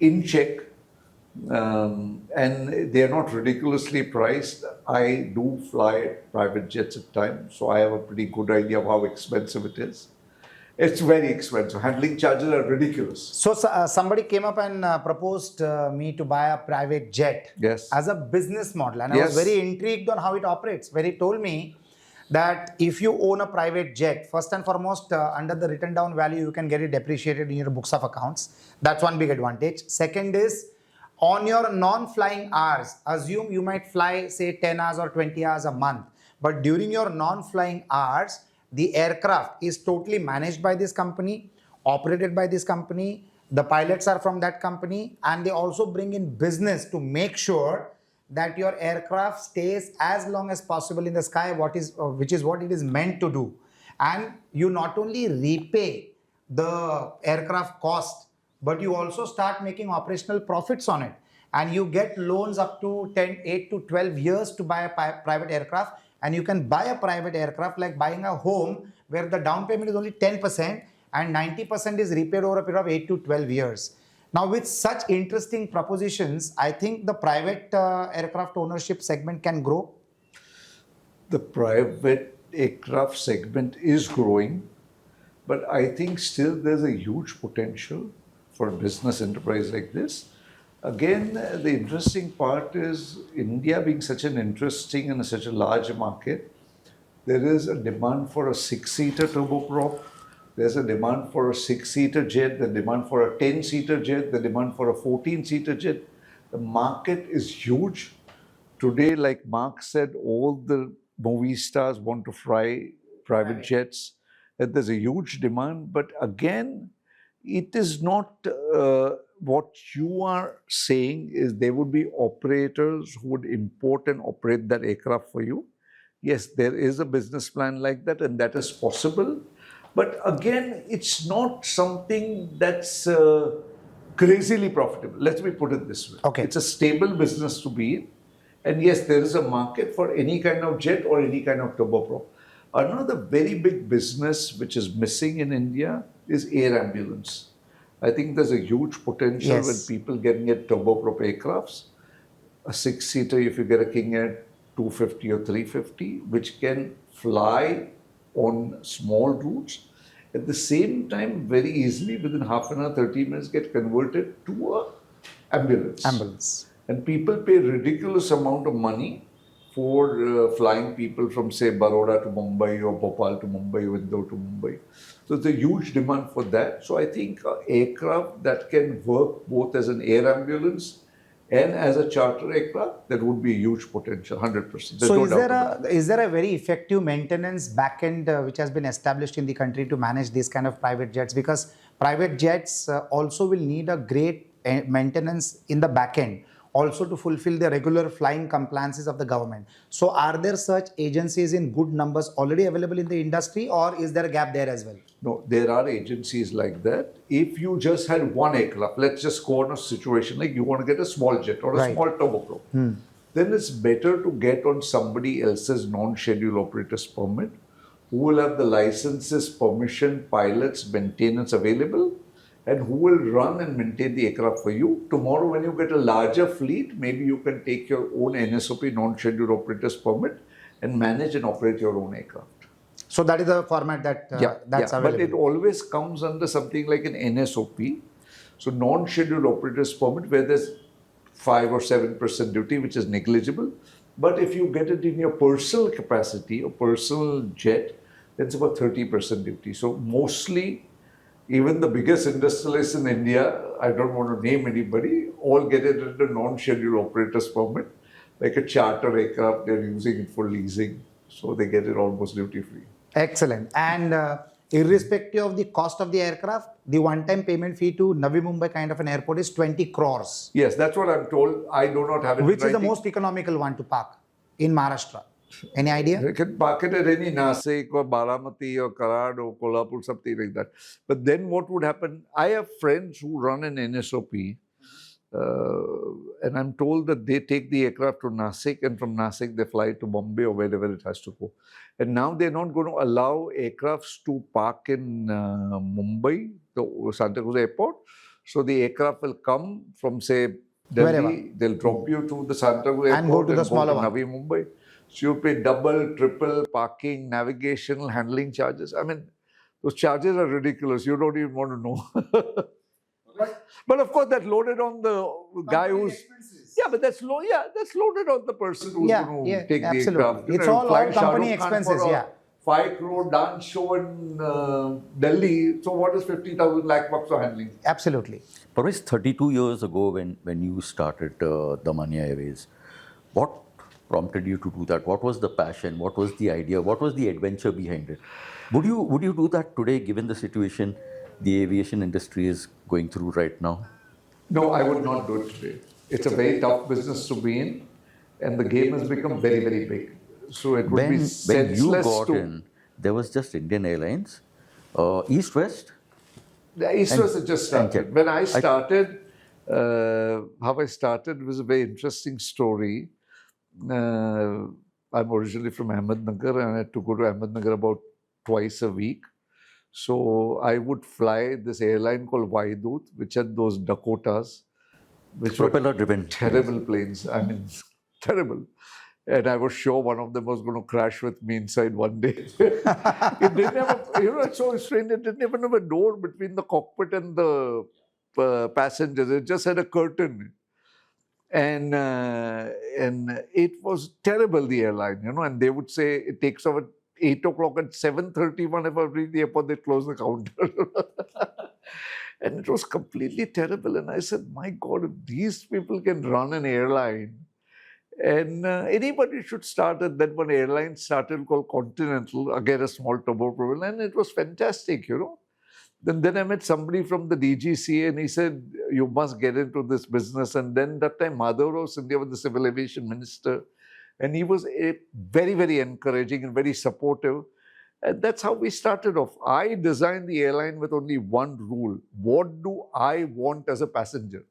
in check, and they are not ridiculously priced. I do fly private jets at times, so I have a pretty good idea of how expensive it is. It's very expensive. Handling charges are ridiculous. So somebody came up and proposed me to buy a private jet Yes. as a business model. And I was Yes. very intrigued on how it operates. Where he told me that if you own a private jet, first and foremost, under the written down value, you can get it depreciated in your books of accounts. That's one big advantage. Second is, on your non-flying hours, assume you might fly, say, 10 hours or 20 hours a month. But during your non-flying hours, the aircraft is totally managed by this company, operated by this company. The pilots are from that company, and they also bring in business to make sure that your aircraft stays as long as possible in the sky, which is what it is meant to do. And you not only repay the aircraft cost, but you also start making operational profits on it. And you get loans up to 8 to 12 years to buy a private aircraft. And you can buy a private aircraft like buying a home, where the down payment is only 10% and 90% is repaid over a period of 8 to 12 years. Now, with such interesting propositions, I think the private aircraft ownership segment can grow. The private aircraft segment is growing, but I think still there's a huge potential for a business enterprise like this. Again, the interesting part is India being such an interesting and such a large market, there is a demand for a 6-seater turboprop, there's a demand for a 6-seater jet, the demand for a 10-seater jet, the demand for a 14-seater jet. The market is huge. Today, like Mark said, all the movie stars want to fly private jets, and there's a huge demand. But again, it is not what you are saying is there would be operators who would import and operate that aircraft for you. Yes, there is a business plan like that, and that is possible. But again, it's not something that's crazily profitable. Let me put it this way. Okay. It's a stable business to be in. And yes, there is a market for any kind of jet or any kind of turboprop. Another very big business which is missing in India is air ambulance. I think there's a huge potential Yes. when people can get turboprop aircrafts. A 6-seater, if you get a King Air 250 or 350, which can fly on small routes, at the same time very easily within half an hour, 30 minutes get converted to a ambulance. Ambulance. And people pay ridiculous amount of money for flying people from, say, Baroda to Mumbai or Bhopal to Mumbai or Indore to Mumbai. So there's a huge demand for that. So I think aircraft that can work both as an air ambulance and as a charter aircraft, that would be a huge potential, 100%. There's So no is doubt there about a is there a very effective maintenance backend which has been established in the country to manage these kind of private jets? Because private jets also will need a great maintenance in the backend, also to fulfill the regular flying compliances of the government. So are there such agencies in good numbers already available in the industry, or is there a gap there as well? No, there are agencies like that. If you just had one aircraft, let's just go on a situation like you want to get a small jet or a Right. small turboprop, then it's better to get on somebody else's non-schedule operators permit who will have the licenses, permission, pilots, maintenance available, and who will run and maintain the aircraft for you. Tomorrow, when you get a larger fleet, maybe you can take your own NSOP, non-schedule operators permit, and manage and operate your own aircraft. So that is the format that that's available. But it always comes under something like an NSOP. So non-scheduled operators permit, where there's 5 or 7% duty, which is negligible. But if you get it in your personal capacity or personal jet, then it's about 30% duty. So mostly, even the biggest industrialists in India, I don't want to name anybody, all get it under non-scheduled operators permit, like a charter aircraft, they're using it for leasing. So they get it almost duty-free. Excellent. And irrespective of the cost of the aircraft, the one-time payment fee to Navi Mumbai kind of an airport is 20 crores. Yes, that's what I'm told. I do not have it. Which is the most economical one to park in Maharashtra? Any idea? You can park it at any Nasik or Baramati or Karad or Kolhapur, something like that. But then what would happen? I have friends who run an NSOP, and I'm told that they take the aircraft to Nasik, and from Nasik they fly to Bombay or wherever it has to go. And now they're not going to allow aircrafts to park in Mumbai, the Santa Cruz airport. So the aircraft will come from, say, Delhi, Wherever. they'll drop you to the Santa Cruz And go airport to the smaller one. Navi Mumbai. So you pay double, triple parking, navigational, handling charges. I mean, those charges are ridiculous. You don't even want to know. But of course, that's loaded on the guy who's... Yeah, but that's loaded on the person who's going to take absolutely. the aircraft. It's all fly company Shah Rukh Khan expenses, for a yeah. 5 crore dance show in Delhi. So what is 50,000 lakh bucks for handling? Absolutely. Parvez, 32 years ago when you started Damania Airways, what prompted you to do that? What was the passion? What was the idea? What was the adventure behind it? Would you do that today, given the situation the aviation industry is going through right now? No, I would not do it today. It's a very tough business to be in, and the game has become very, very big. So it would be When senseless you got to... in, there was just Indian Airlines, East-West. The East West had just started. When I started, how I started was a very interesting story. I'm originally from Ahmednagar, and I had to go to Ahmednagar about twice a week. So I would fly this airline called Vaidut, which had those Dakotas, which Propeller driven. terrible planes. I mean, terrible. And I was sure one of them was going to crash with me inside one day. It didn't have it's so strange. It didn't even have a door between the cockpit and the passengers. It just had a curtain. And it was terrible, the airline, and they would say it takes off at 8 o'clock. At 7:30, whenever I reached the airport, they close the counter. And it was completely terrible. And I said, my God, if these people can run an airline, and anybody should start at that one airline started called Continental, again a small turboprop, and it was fantastic, Then I met somebody from the DGCA, and he said, you must get into this business. And then that time, Madhavrao Scindia was the civil aviation minister, and he was very, very encouraging and very supportive. And that's how we started off. I designed the airline with only one rule. What do I want as a passenger?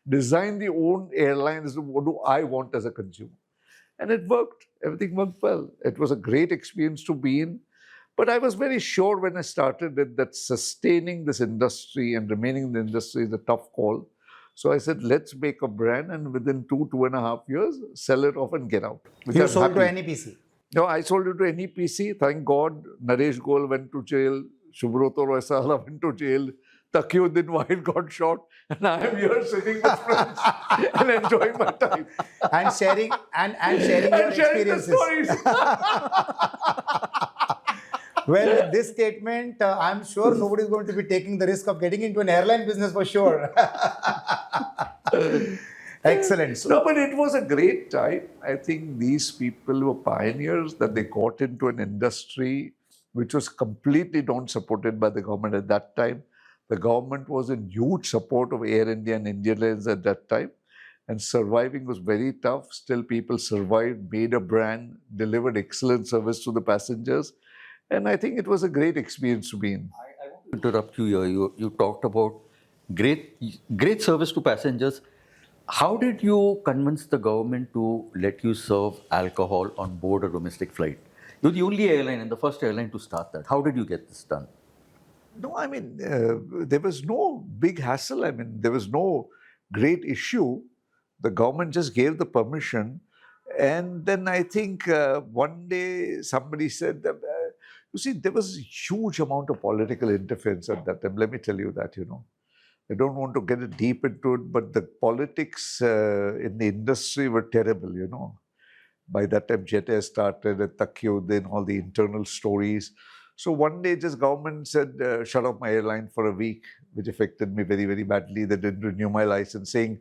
Design the own airlines. What do I want as a consumer? And it worked. Everything worked well. It was a great experience to be in. But I was very sure when I started it that sustaining this industry and remaining in the industry is a tough call. So I said, let's make a brand, and within 2.5 years, sell it off and get out. You sold to NEPC? No, I sold it to NEPC. Thank God, Naresh Goel went to jail. Subroto Roy Sala went to jail. Taqiyuddin Wahid got shot, and I am here sitting with friends and enjoying my time. And sharing your And sharing the experiences. stories. Well, with this statement, I'm sure nobody is going to be taking the risk of getting into an airline business for sure. Excellent. So, No, but it was a great time. I think these people were pioneers, that they got into an industry which was completely not supported by the government at that time. The government was in huge support of Air India and Indian Airlines at that time. And surviving was very tough. Still, people survived, made a brand, delivered excellent service to the passengers. And I think it was a great experience to be in. I want to interrupt you here. You talked about great service to passengers. How did you convince the government to let you serve alcohol on board a domestic flight? You're the only airline and the first airline to start that. How did you get this done? No, I mean, there was no big hassle. I mean, there was no great issue. The government just gave the permission. And then I think one day somebody said, that, you see, there was a huge amount of political interference at that time. Let me tell you that, I don't want to get deep into it, but the politics in the industry were terrible, By that time, Jet Air started at Taqiyuddin, all the internal stories. So one day, just government said, shut off my airline for a week, which affected me very, very badly. They didn't renew my license, saying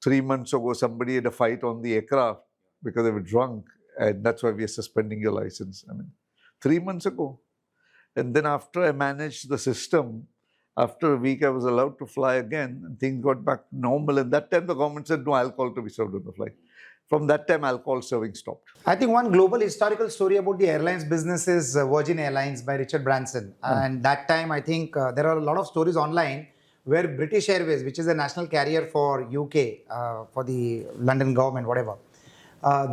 3 months ago, somebody had a fight on the aircraft because they were drunk, and that's why we are suspending your license. I mean, 3 months ago. And then after I managed the system, after a week, I was allowed to fly again, and things got back to normal. And that time, the government said no alcohol to be served on the flight. From that time, alcohol serving stopped. I think one global historical story about the airlines business is Virgin Airlines by Richard Branson. And that time, I think there are a lot of stories online where British Airways, which is a national carrier for UK, for the London government, whatever,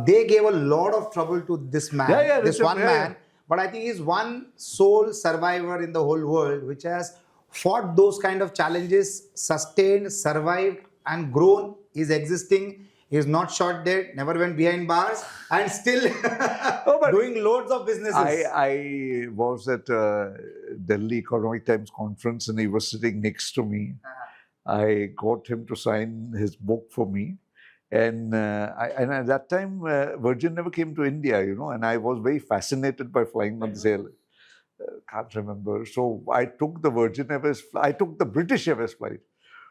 they gave a lot of trouble to this man, this one man. But I think he's one sole survivor in the whole world which has fought those kind of challenges, sustained, survived, and grown. He's existing. He's not shot dead, never went behind bars, and still doing loads of businesses. I was at Delhi Economic Times conference, and he was sitting next to me. I got him to sign his book for me. And at that time, Virgin never came to India, and I was very fascinated by flying on this airline. Can't remember. So I took the Virgin Airways, I took the British Airways flight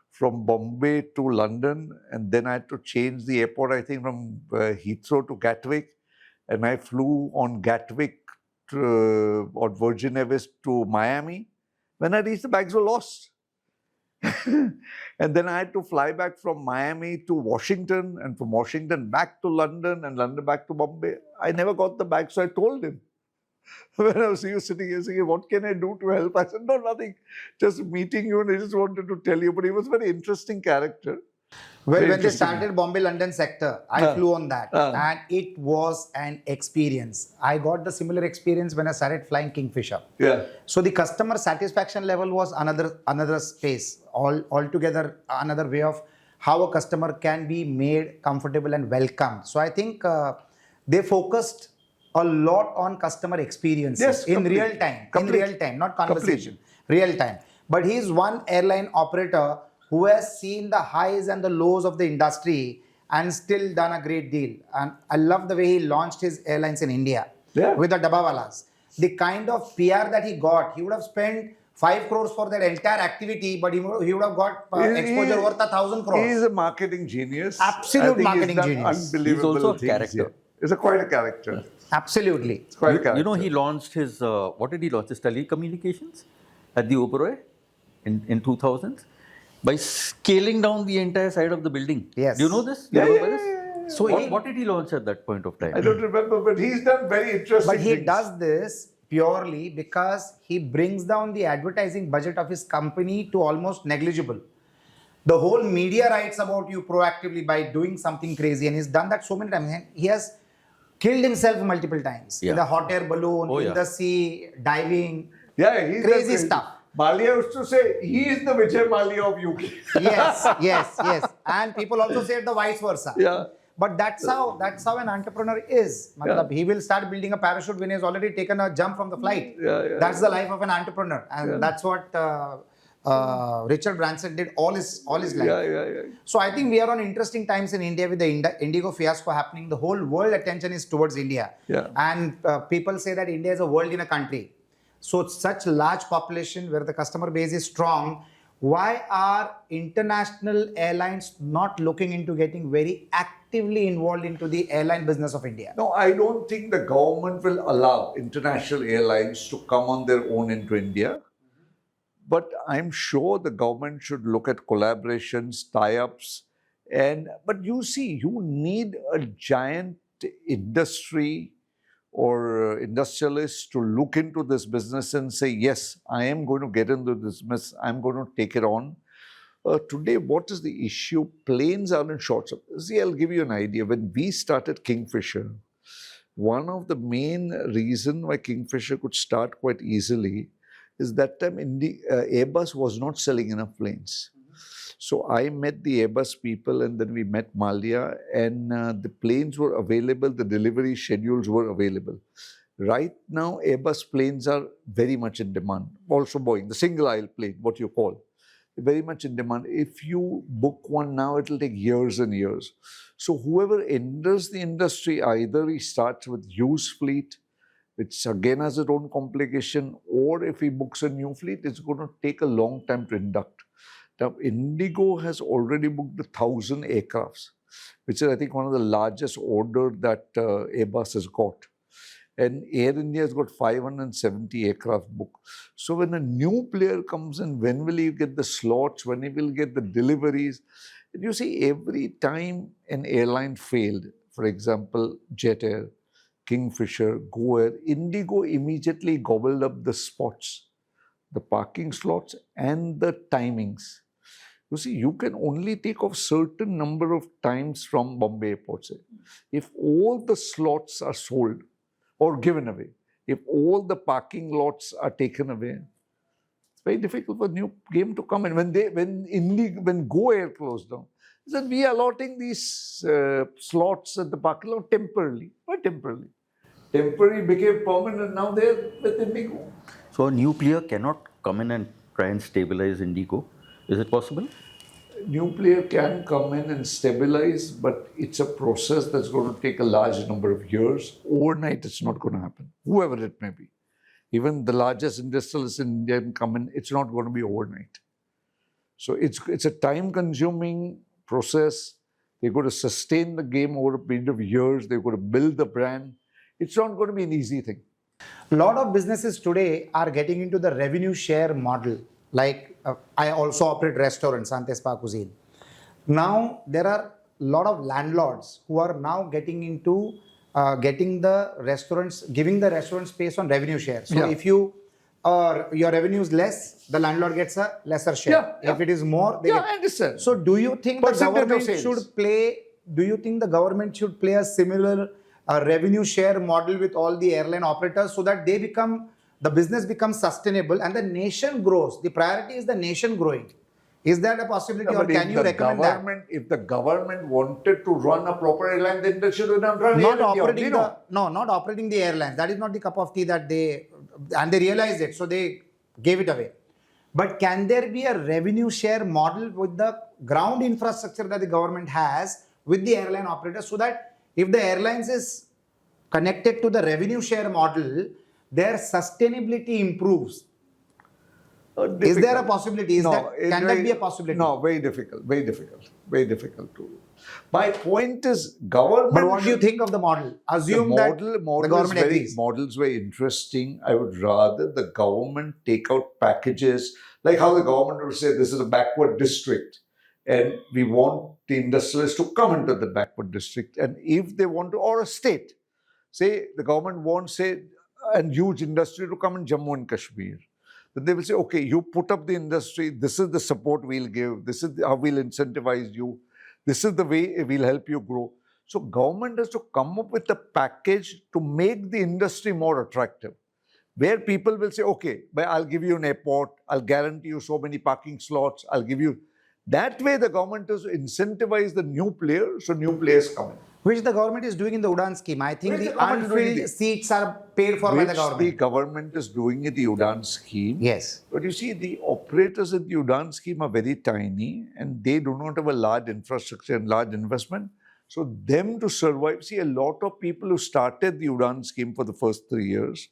from Bombay to London, and then I had to change the airport, I think, from Heathrow to Gatwick. And I flew on Gatwick on Virgin Airways to Miami. When I reached, the bags were lost. And then I had to fly back from Miami to Washington, and from Washington back to London, and London back to Bombay. I never got the bag, so I told him. When I was sitting here saying, what can I do to help? I said, no, nothing. Just meeting you, and I just wanted to tell you. But he was a very interesting character. Well, when they started Bombay-London sector, I flew on that, and it was an experience. I got the similar experience when I started flying Kingfisher. Yeah. So the customer satisfaction level was another space, altogether another way of how a customer can be made comfortable and welcomed. So I think they focused a lot on customer experiences in real time, not conversation, real time. But he is one airline operator who has seen the highs and the lows of the industry and still done a great deal. And I love the way he launched his airlines in India with the Dabbawalas. The kind of PR that he got, he would have spent 5 crores for that entire activity, but he would have got exposure worth 1,000 crores. He is a marketing genius. Absolute marketing genius. Unbelievable. He's also a character. He's quite a character. Absolutely. It's quite a character. He launched his, what did he launch? His telecommunications at the Oberoi in 2000s by scaling down the entire side of the building. Yes. Do you know this? So what did he launch at that point of time? I don't remember, but he's done very interesting But he things. does this purely because he brings down the advertising budget of his company to almost negligible. The whole media writes about you proactively by doing something crazy, and he's done that so many times. And he has killed himself multiple times in the hot air balloon, in the sea, diving. Yeah, he's crazy stuff. Malia used to say, he is the Vijay Malia of UK. Yes. And people also say the vice versa. Yeah. But that's how an entrepreneur is. He will start building a parachute when he has already taken a jump from the flight. That's the life of an entrepreneur. And that's what Richard Branson did all his life. Yeah. So I think we are on interesting times in India with the Indigo fiasco happening. The whole world attention is towards India. Yeah. And people say that India is a world in a country. So such large population where the customer base is strong, why are international airlines not looking into getting very actively involved into the airline business of India? No, I don't think the government will allow international airlines to come on their own into India. But I'm sure the government should look at collaborations, tie-ups, but you see, you need a giant industry or industrialist to look into this business and say, yes, I am going to get into this business, I'm going to take it on. Today, what is the issue? Planes are in short supply. See, I'll give you an idea. When we started Kingfisher, one of the main reasons why Kingfisher could start quite easily is that time Airbus was not selling enough planes. So I met the Airbus people and then we met Malia and the planes were available, the delivery schedules were available. Right now, Airbus planes are very much in demand. Also Boeing, the single aisle plane, what you call, very much in demand. If you book one now, it will take years and years. So whoever enters the industry, either he starts with used fleet, which again has its own complication, or if he books a new fleet, it's going to take a long time to induct. Now, Indigo has already booked 1,000 aircrafts, which is, I think, one of the largest order that Airbus has got. And Air India has got 570 aircraft booked. So when a new player comes in, when will he get the slots, when he will get the deliveries? And you see, every time an airline failed, for example, Jet Air, Kingfisher, Go Air, Indigo immediately gobbled up the spots, the parking slots and the timings. You see, you can only take off certain number of times from Bombay Airport. Say. If all the slots are sold or given away, if all the parking lots are taken away, it's very difficult for a new game to come in. When Go Air closed down, they said, we are allotting these slots at the parking lot temporarily. Why temporarily? Temporary became permanent, now they're with Indigo. So a new player cannot come in and try and stabilize Indigo. Is it possible? New player can come in and stabilize, but it's a process that's going to take a large number of years. Overnight, it's not going to happen, whoever it may be. Even the largest industrialists in India can come in, it's not going to be overnight. So it's a time-consuming process. They're going to sustain the game over a period of years. They're going to build the brand. It's not going to be an easy thing. A lot of businesses today are getting into the revenue share model. Like I also operate restaurants, Ante Spa Cuisine. Now there are a lot of landlords who are now getting into giving the restaurant space on revenue share. So if your revenue is less, the landlord gets a lesser share. If it is more, I understand. So do you think the government should play? Do you think the government should play a similar revenue share model with all the airline operators so that the business becomes sustainable and the nation grows? The priority is the nation growing. Is that a possibility, or can you recommend that? If the government wanted to run a proper airline, then they should have run not operating the airlines. That is not the cup of tea that they realized it, so they gave it away. But can there be a revenue share model with the ground infrastructure that the government has with the airline operators, so that if the airlines is connected to the revenue share model, their sustainability improves? Is there a possibility? Can that be a possibility? No, very difficult to. My point is, government. But what do you think of the model? Assume that the government agrees. Model is very interesting. I would rather the government take out packages, like how the government would say this is a backward district and we want the industrialists to come into the backward district. And if they want to, or a state, say the government wants, say, a huge industry to come in Jammu and Kashmir. Then they will say, okay, you put up the industry, this is the support we'll give, this is how we'll incentivize you, this is the way we'll help you grow. So government has to come up with a package to make the industry more attractive, where people will say, okay, but I'll give you an airport, I'll guarantee you so many parking slots, I'll give you. That way the government has to incentivize the new players, so new players come in. Which the government is doing in the Udan scheme. I think the unfilled seats are paid for by the government. The government is doing in the Udan scheme. Yes. But you see, the operators in the Udan scheme are very tiny and they do not have a large infrastructure and large investment. So them to survive, see, a lot of people who started the Udan scheme for the first 3 years,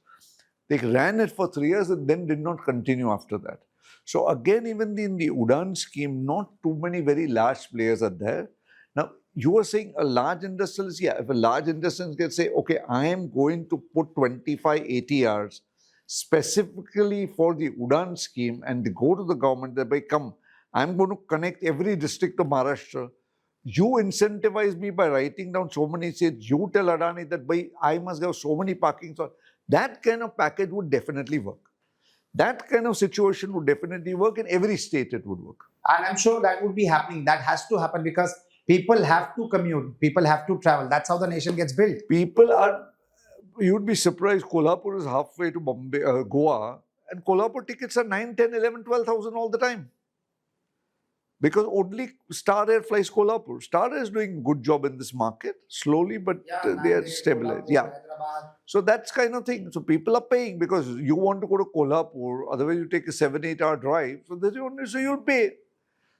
they ran it for 3 years and then did not continue after that. So again, even in the Udan scheme, not too many very large players are there. Now, you are saying a large industrialist, yeah, if a large industrialist can say, okay, I am going to put 25 ATRs specifically for the Udan scheme and they go to the government, they say, come, I'm going to connect every district of Maharashtra. You incentivize me by writing down so many states. You tell Adani that I must have so many parking spots. That kind of package would definitely work. That kind of situation would definitely work. In every state it would work. And I'm sure that would be happening. That has to happen because people have to commute. People have to travel. That's how the nation gets built. People are, you'd be surprised, Kolhapur is halfway to Bombay, Goa, and Kolhapur tickets are 9, 10, 11, 12,000 all the time. Because only Star Air flies Kolhapur. Star Air is doing a good job in this market, slowly, but they are stabilized. Yeah. So that's kind of thing. So people are paying because you want to go to Kolhapur, otherwise you take a 7-8 hour drive. So you'll pay.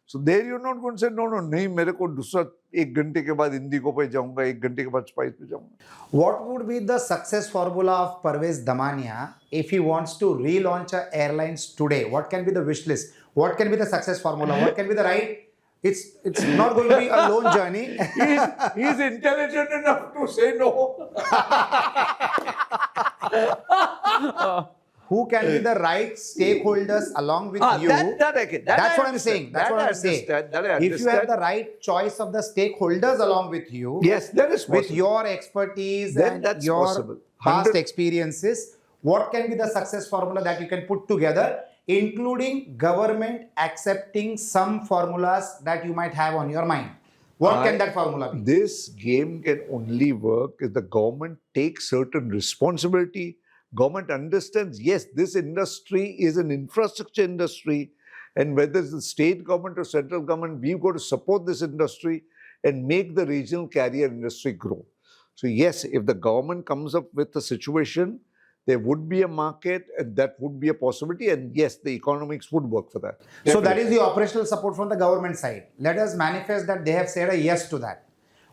So there you're not going to say, no, nahi, mere ko dusra 1 ghante ke baad Indigo pe jaunga, 1 ghante ke baad Spice pe jaunga. What would be the success formula of Parvez Damania if he wants to relaunch airlines today? What can be the wish list? What can be the success formula? What can be the right? It's not going to be a lone journey. He's intelligent enough to say no. Who can be the right stakeholders along with you? That I get. That's what I'm saying. That's what I'm saying. If you have the right choice of the stakeholders along with you, yes, that is possible. with your expertise Then and that's your possible. past experiences, what can be the success formula that you can put together, including government accepting some formulas that you might have on your mind? What can that formula be? This game can only work if the government takes certain responsibility. Government understands, yes, this industry is an infrastructure industry, and whether it's the state government or central government, we've got to support this industry and make the regional carrier industry grow. So yes, if the government comes up with a situation, there would be a market and that would be a possibility, and yes, the economics would work for that. So that is the operational support from the government side. Let us manifest that they have said a yes to that.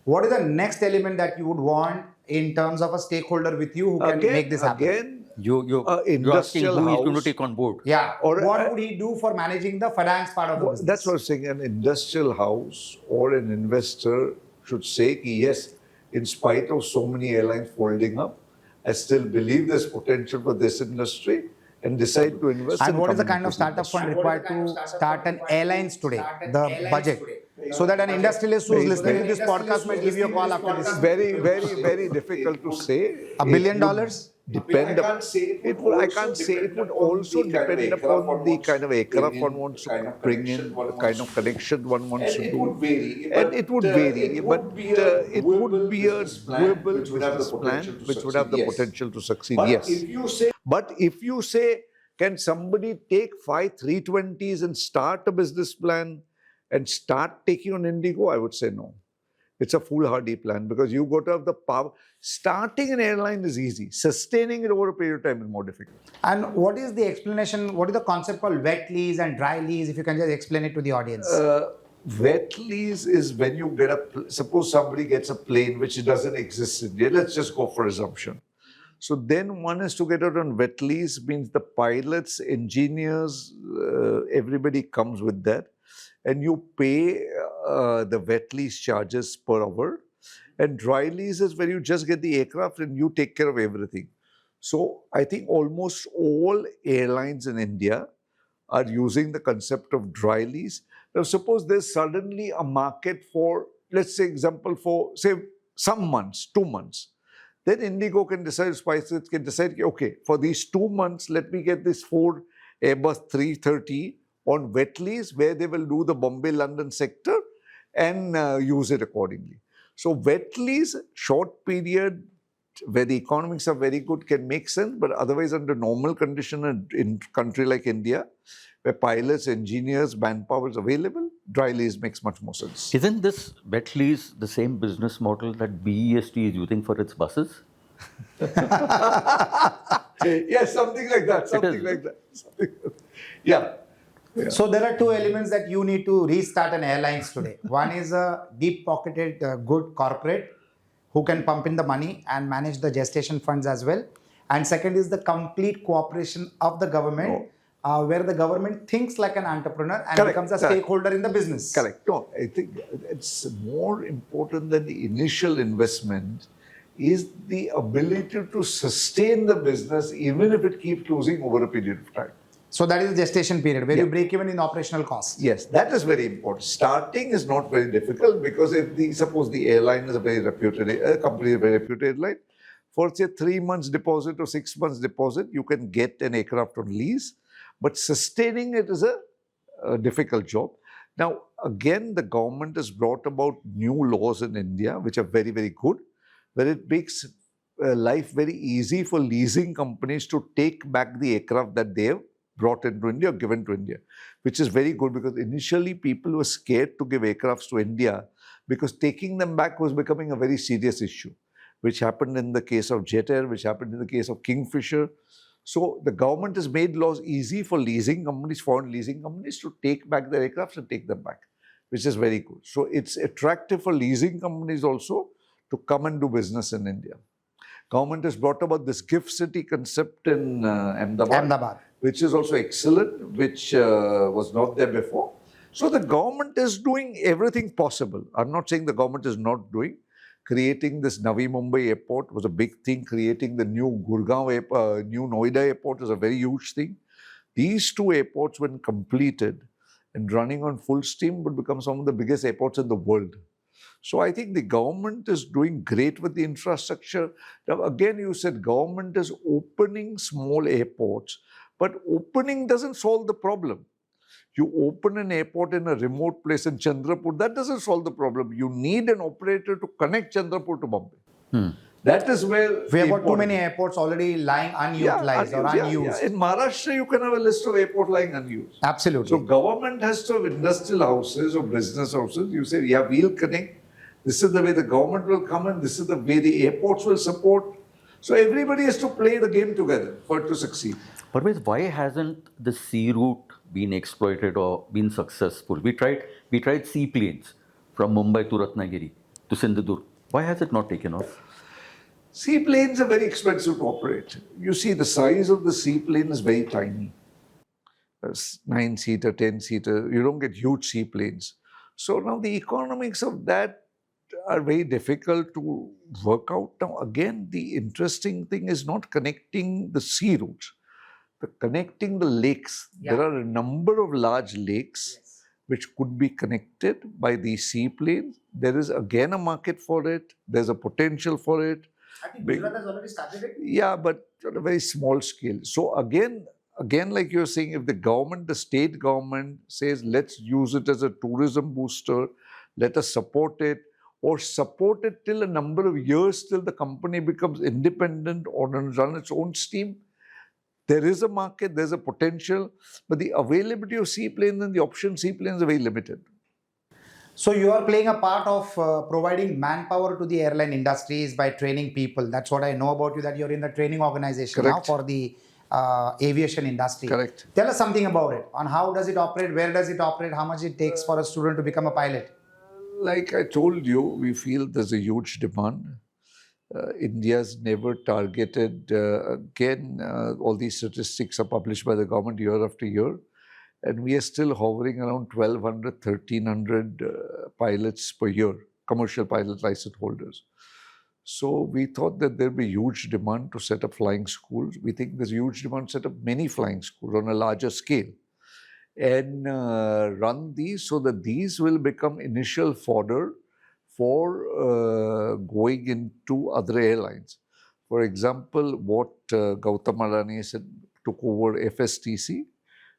What is the next element that you would want in terms of a stakeholder with you who can make this happen? Again, you're asking who is going to take on board. Yeah. Or what would he do for managing the finance part of the business? That's what I'm saying. An industrial house or an investor should say, yes, in spite of so many airlines folding up, I still believe there's potential for this industry and decide to invest. And what is the kind of startup fund required to start an airlines today? The budget. So that an industrialist who is listening to this podcast might give you a call after this. Very, very, very difficult to say. $1 billion? Depend. I can't say. It would also depend upon the kind of aircraft one wants to bring in, the kind of connection one wants to do. And it would vary. But it would be a doable business plan which would have the potential to succeed. Yes. But if you say, can somebody take 5 320s and start a business plan and start taking on Indigo, I would say no. It's a foolhardy plan because you got to have the power. Starting an airline is easy. Sustaining it over a period of time is more difficult. And what is the explanation? What is the concept called wet lease and dry lease? If you can just explain it to the audience. Wet lease is when you get suppose somebody gets a plane which doesn't exist in India. Let's just go for assumption. So then one is to get it on wet lease, means the pilots, engineers, everybody comes with that. And you pay the wet lease charges per hour. And dry lease is where you just get the aircraft and you take care of everything. So I think almost all airlines in India are using the concept of dry lease. Now suppose there's suddenly a market for, let's say example, for say some months, 2 months. Then Indigo can decide, SpiceJet can decide, okay, for these 2 months, let me get this 4 Airbus 330 on wet lease where they will do the Bombay-London sector and use it accordingly. So wet lease, short period, where the economics are very good can make sense, but otherwise under normal condition in country like India, where pilots, engineers, manpower is available, dry lease makes much more sense. Isn't this wet lease the same business model that BEST is using for its buses? Yes, something like that. Something like that. Yeah. So there are two elements that you need to restart an airlines today. One is a deep-pocketed, good corporate who can pump in the money and manage the gestation funds as well. And second is the complete cooperation of the government, where the government thinks like an entrepreneur and becomes a stakeholder in the business. Correct. No, I think it's more important than the initial investment is the ability to sustain the business even if it keeps losing over a period of time. So that is the gestation period where you break even in operational costs. Yes, that is very important. Starting is not very difficult because if suppose the airline is a very reputed, a company is a very reputed airline, for say 3 months deposit or 6 months deposit, you can get an aircraft on lease, but sustaining it is a difficult job. Now, again, the government has brought about new laws in India, which are very, very good, where it makes life very easy for leasing companies to take back the aircraft that they have brought into India or given to India, which is very good because initially people were scared to give aircrafts to India because taking them back was becoming a very serious issue, which happened in the case of Jet Air, which happened in the case of Kingfisher. So the government has made laws easy for leasing companies, foreign leasing companies, to take back their aircrafts and take them back, which is very good. So it's attractive for leasing companies also to come and do business in India. Government has brought about this gift city concept in Ahmedabad, which is also excellent, which was not there before. So the government is doing everything possible. I'm not saying the government is not doing. Creating this Navi Mumbai airport was a big thing. Creating the new Gurgaon new Noida airport is a very huge thing. These two airports, when completed and running on full steam, would become some of the biggest airports in the world. So I think the government is doing great with the infrastructure. Now, again, you said government is opening small airports, but opening doesn't solve the problem. You open an airport in a remote place in Chandrapur, that doesn't solve the problem. You need an operator to connect Chandrapur to Bombay. That is where we have got too many airports already lying unutilized or unused. In Maharashtra, you can have a list of airports lying unused. Absolutely. So government has to have industrial houses or business houses. You say, yeah, we'll connect. This is the way the government will come in. This is the way the airports will support. So everybody has to play the game together for it to succeed. Parvez, why hasn't the sea route been exploited or been successful? We tried seaplanes from Mumbai to Ratnagiri to Sindhudurg. Why has it not taken off? Seaplanes are very expensive to operate. You see, the size of the seaplane is very tiny. 9-seater, 10-seater. You don't get huge seaplanes. So now the economics of that are very difficult to work out. Now, again, the interesting thing is not connecting the sea routes, but connecting the lakes. Yeah. There are a number of large lakes which could be connected by these seaplanes. There is again a market for it. There's a potential for it. I think Gujarat has already started it. Yeah, but on a very small scale. So again, like you're saying, if the government, the state government says, let's use it as a tourism booster, let us support it, or support it till a number of years till the company becomes independent or run its own steam. There is a market, there's a potential, but the availability of seaplanes and the option seaplanes are very limited. So you are playing a part of providing manpower to the airline industries by training people. That's what I know about you, that you're in the training organization now for the aviation industry. Correct. Tell us something about it. On how does it operate, where does it operate, how much it takes for a student to become a pilot? Like I told you, we feel there's a huge demand. India's never targeted, all these statistics are published by the government year after year. And we are still hovering around 1,200, 1,300 pilots per year, commercial pilot license holders. So we thought that there'd be huge demand to set up flying schools. We think there's huge demand to set up many flying schools on a larger scale and run these so that these will become initial fodder for going into other airlines. For example, what Gautam Adani said, took over FSTC,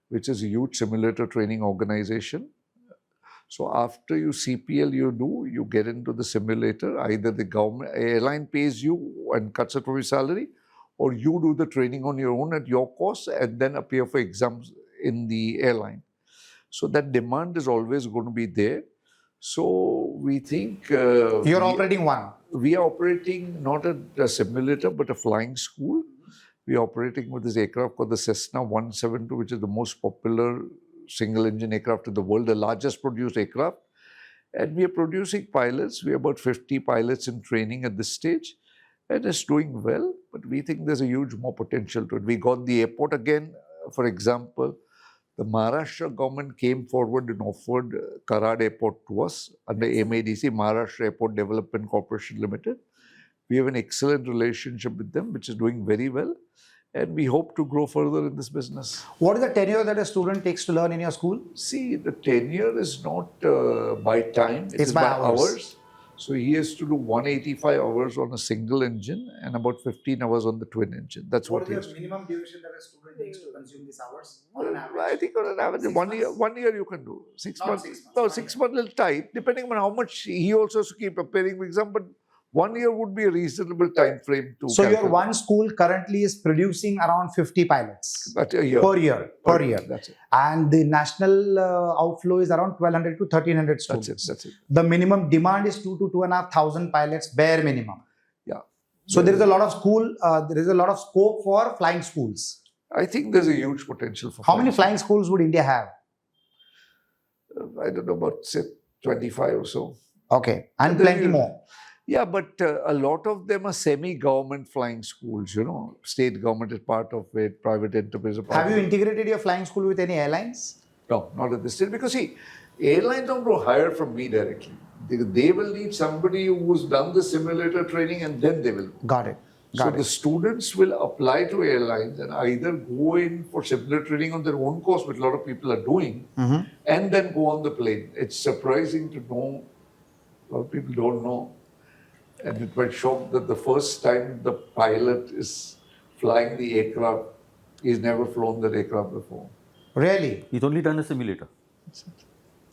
which is a huge simulator training organization. So after you CPL you get into the simulator. Either the government airline pays you and cuts it from your salary, or you do the training on your own at your cost and then appear for exams in the airline. So that demand is always going to be there. So we think... You're operating one? We are operating not a simulator, but a flying school. We are operating with this aircraft called the Cessna 172, which is the most popular single-engine aircraft in the world, the largest produced aircraft. And we are producing pilots. We have about 50 pilots in training at this stage. And it's doing well, but we think there's a huge more potential to it. We got the airport again, for example. The Maharashtra government came forward and offered Karad Airport to us under MADC, Maharashtra Airport Development Corporation Limited. We have an excellent relationship with them, which is doing very well. And we hope to grow further in this business. What is the tenure that a student takes to learn in your school? See, the tenure is not by time, it It's is by by hours. hours. So he has to do 185 hours on a single engine and about 15 hours on the twin engine. That's what he has to do. minimum duration that a student takes to consume these hours I think on an average, 6 1 year, 1 year you can do. 6 Not months. 6 months, No, 1 6 year. months a little tight, depending on how much he also has to keep preparing for exam. But 1 year would be a reasonable time frame to So your calculate. one school currently is producing around 50 pilots But a year. per year. Per year. That's it. And the national outflow is around 1200 to 1300 students. That's it. That's it. The minimum demand is 2 to 2,500 pilots, bare minimum. Yeah. So there is a lot of there is a lot of scope for flying schools. I think there's a huge potential for How many flying schools would India have? I don't know, about say 25 or so. Okay, and Then plenty you- more. Yeah, but a lot of them are semi-government flying schools, you know. State government is part of it, private enterprise is part Have of you it. integrated your flying school with any airlines? No, not at this stage. Because see, airlines don't hire from me directly. They will need somebody who's done the simulator training and then they will. Got it. So Got the it. students will apply to airlines and either go in for simulator training on their own course, which a lot of people are doing, Mhm. and then go on the plane. It's surprising to know, a lot of people don't know. And it might shock that the first time the pilot is flying the aircraft, he's never flown that aircraft before. Really? He's only done a simulator.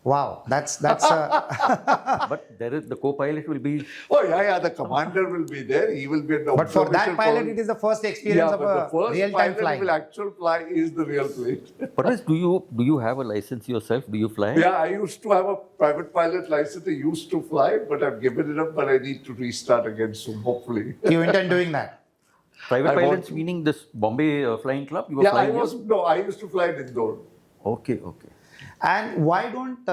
Wow. That's But there is the co-pilot will be. Oh, yeah, the commander will be there. He will be an But for that observation pilot, for- it is the first experience of but the a first real-time pilot flying. who will actually fly is the real plane. Parvez, do you have a license yourself? Do you fly? Yeah, I used to have a private pilot license. I used to fly, but I've given it up. But I need to restart again soon, hopefully. You intend doing that? Private I want pilots to. meaning this Bombay Flying Club? You were Yeah, I flying here? used to fly in Indore. Okay. And why don't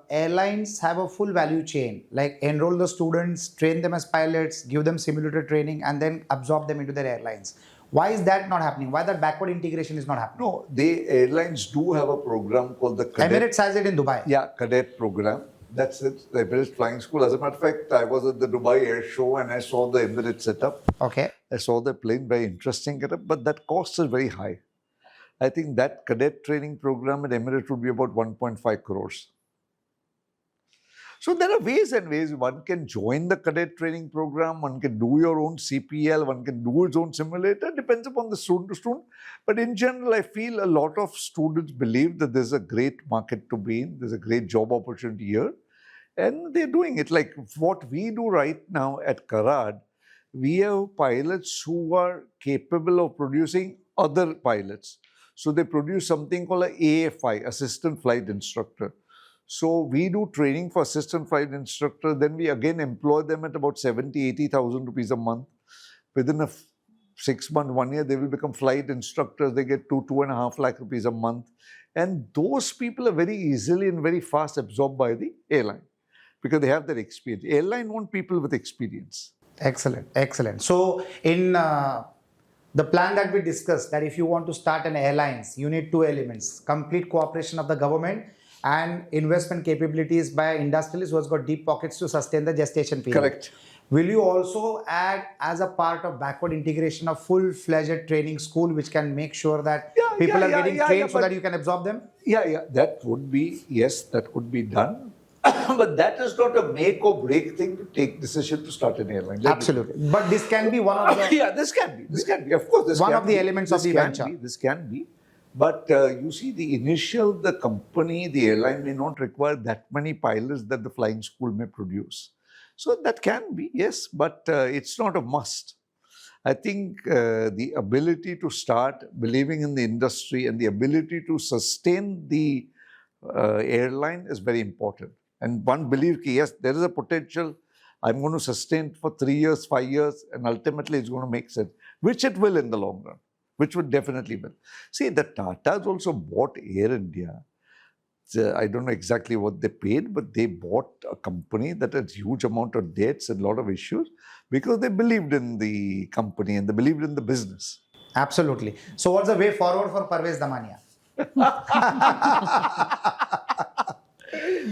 airlines have a full value chain? Like enroll the students, train them as pilots, give them simulator training, and then absorb them into their airlines. Why is that not happening? Why that backward integration is not happening? No, airlines do have a program called the Cadet. Emirates has it in Dubai. Yeah, Cadet program. That's it. The Emirates Flying School. As a matter of fact, I was at the Dubai Air Show and I saw the Emirates setup. Okay. I saw the plane, very interesting setup, but that cost is very high. I think that cadet training program at Emirates would be about 1.5 crores. So there are ways and ways. One can join the cadet training program, one can do your own CPL, one can do its own simulator, depends upon the student to student. But in general, I feel a lot of students believe that there's a great market to be in, there's a great job opportunity here, and they're doing it. Like what we do right now at Karad, we have pilots who are capable of producing other pilots. So they produce something called an AFI, Assistant Flight Instructor. So we do training for assistant flight instructor. Then we again employ them at about 80,000 rupees a month. Within a 6 month, 1 year, they will become flight instructors. They get 2.5 lakh rupees a month. And those people are very easily and very fast absorbed by the airline because they have that experience. Airline want people with experience. Excellent. Excellent. So in the plan that we discussed, that if you want to start an airlines, you need two elements: complete cooperation of the government and investment capabilities by industrialists who has got deep pockets to sustain the gestation period. Correct. Will you also add, as a part of backward integration, a full-fledged training school which can make sure that people are getting trained so that you can absorb them? Yeah, that would be, yes, that could be done. But that is not a make or break thing to take decision to start an airline. Let me- Absolutely. But this can be one of the... Yeah, this can be. Of course, this One can of the be. elements of This the can venture. be, This can be. But you see, the company, the airline may not require that many pilots that the flying school may produce. So that can be, yes, but it's not a must. I think the ability to start believing in the industry and the ability to sustain the airline is very important. And one believes, yes, there is a potential. I'm going to sustain for 3 years, 5 years, and ultimately it's going to make sense, which it will in the long run, which would definitely will. See, the Tatas also bought Air India I don't know exactly what they paid, but they bought a company that had huge amount of debts and a lot of issues because they believed in the company and they believed in the business. Absolutely. So what's the way forward for Parvez Damania?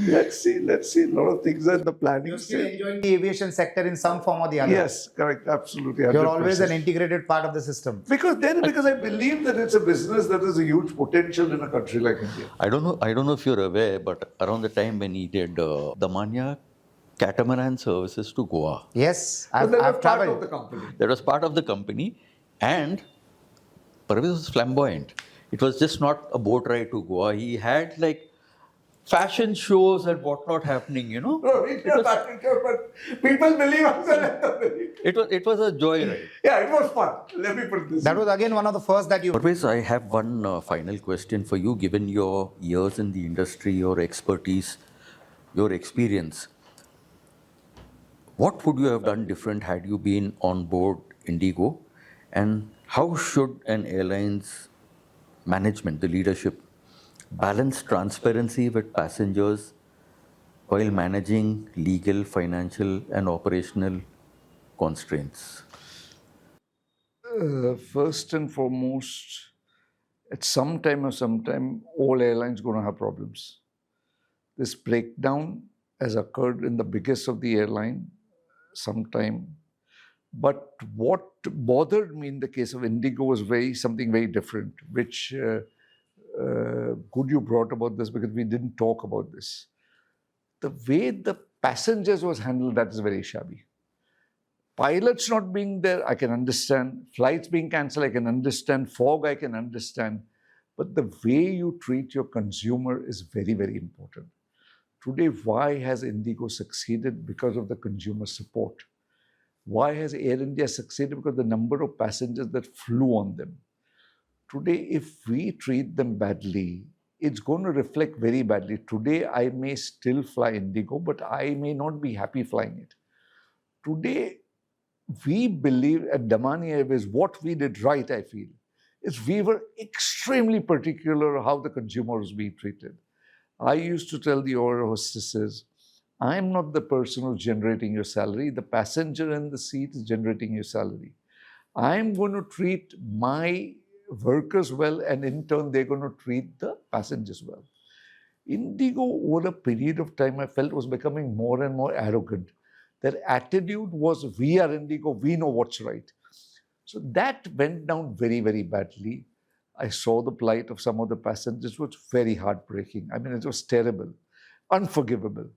Let's see. A lot of things are in the planning You're still stage. enjoying the aviation sector in some form or the other. Yes, correct, absolutely. You're always 100%. an integrated part of the system. Because I believe that it's a business that has a huge potential in a country like India. I don't know if you're aware, but around the time when he did Damania catamaran services to Goa, Yes, But that I've was part of traveled. the company. that was part of the company, and Parvez was flamboyant. It was just not a boat ride to Goa. He had like fashion shows and whatnot happening, you know. No, but people believe us. It was a joyride. Yeah, it was fun. Let me put it this That way. was again one of the first that you. Parvez, I have one final question for you. Given your years in the industry, your expertise, your experience, what would you have done different had you been on board Indigo? And how should an airline's management, the leadership, balance transparency with passengers while managing legal, financial, and operational constraints? First and foremost, at some time, all airlines going to have problems. This breakdown has occurred in the biggest of the airline sometime. But what bothered me in the case of Indigo was something very different, which good you brought about this because we didn't talk about this. The way the passengers was handled, that is very shabby. Pilots not being there, I can understand. Flights being cancelled, I can understand. Fog, I can understand. But the way you treat your consumer is very, very important. Today, why has Indigo succeeded? Because of the consumer support. Why has Air India succeeded? Because the number of passengers that flew on them. Today, if we treat them badly, it's going to reflect very badly. Today, I may still fly Indigo, but I may not be happy flying it. Today, we believe at Damania Airways, what we did right, I feel, is we were extremely particular how the consumer was being treated. I used to tell the air hostesses, I'm not the person who's generating your salary. The passenger in the seat is generating your salary. I'm going to treat my workers well, and in turn, they're going to treat the passengers well. Indigo, over a period of time, I felt was becoming more and more arrogant. Their attitude was, we are Indigo, we know what's right. So that went down very, very badly. I saw the plight of some of the passengers, which was very heartbreaking. I mean, it was terrible, unforgivable.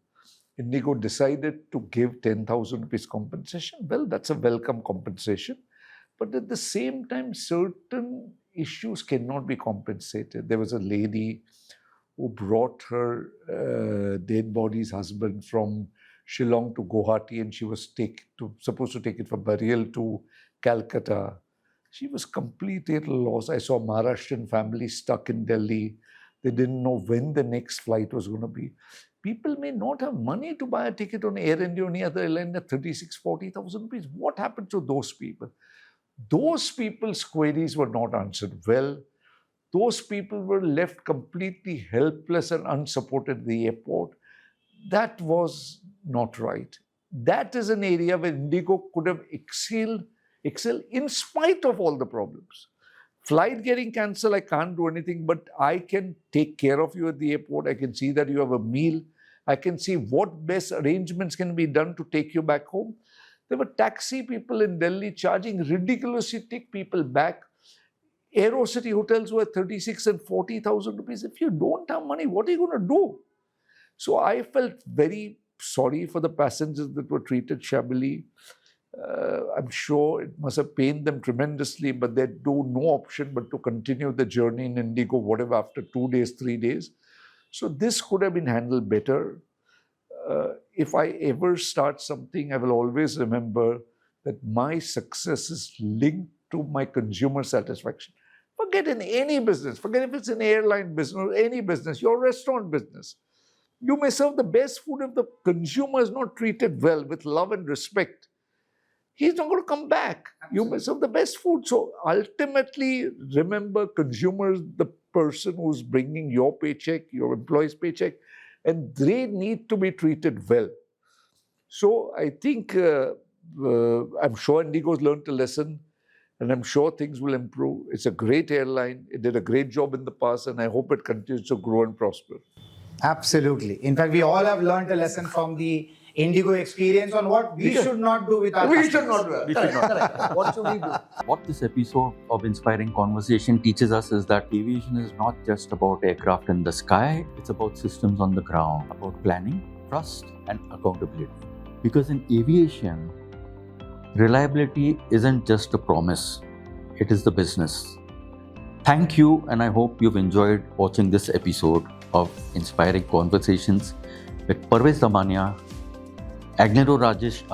Indigo decided to give 10,000 rupees compensation. Well, that's a welcome compensation. But at the same time, certain issues cannot be compensated. There was a lady who brought her dead body's husband from Shillong to Guwahati, and she was supposed to take it for burial to Calcutta. She was completely at a loss. I saw Maharashtrian families stuck in Delhi. They didn't know when the next flight was going to be. People may not have money to buy a ticket on Air India or any other airline at 40,000 rupees. What happened to those people? Those people's queries were not answered well. Those people were left completely helpless and unsupported at the airport. That was not right. That is an area where Indigo could have excelled in spite of all the problems. Flight getting cancelled, I can't do anything, but I can take care of you at the airport. I can see that you have a meal. I can see what best arrangements can be done to take you back home. There were taxi people in Delhi charging ridiculously to take people back. Aerocity hotels were 36 and 40,000 rupees. If you don't have money, what are you going to do? So I felt very sorry for the passengers that were treated shabbily. I'm sure it must have pained them tremendously, but they had no option but to continue the journey in Indigo, whatever, after 2 days, 3 days. So this could have been handled better. If I ever start something, I will always remember that my success is linked to my consumer satisfaction. Forget in any business, forget if it's an airline business or any business, your restaurant business. You may serve the best food if the consumer is not treated well with love and respect. He's not going to come back. Absolutely. You may serve the best food. So ultimately, remember consumers, the person who's bringing your paycheck, your employee's paycheck, and they need to be treated well. So I think I'm sure Indigo's learned a lesson, and I'm sure things will improve. It's a great airline. It did a great job in the past, and I hope it continues to grow and prosper. Absolutely. In fact, we all have learned a lesson from the Indigo experience on what we should not do with our We customers. should not do that. We should not. Correct. What should we do? What this episode of Inspiring Conversation teaches us is that aviation is not just about aircraft in the sky, it's about systems on the ground, about planning, trust, and accountability. Because in aviation, reliability isn't just a promise, it is the business. Thank you, and I hope you've enjoyed watching this episode of Inspiring Conversations with Parvez Damania, Agnelorajesh,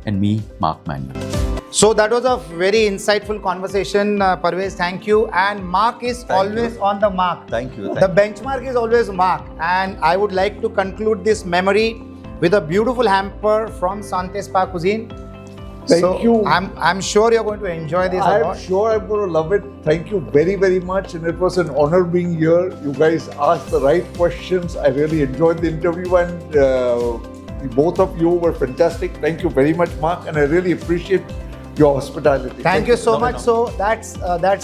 and me, Mark Manuel. So that was a very insightful conversation, Parvez. Thank you. And Mark is always on the mark. Thank you. The benchmark is always Mark. And I would like to conclude this memory with a beautiful hamper from Sante Spa Cuisine. Thank you. I'm sure you're going to enjoy this a lot. I'm sure I'm going to love it. Thank you very, very much. And it was an honor being here. You guys asked the right questions. I really enjoyed the interview, and both of you were fantastic. Thank you very much, Mark. And I really appreciate your hospitality. Thank you so much. So that's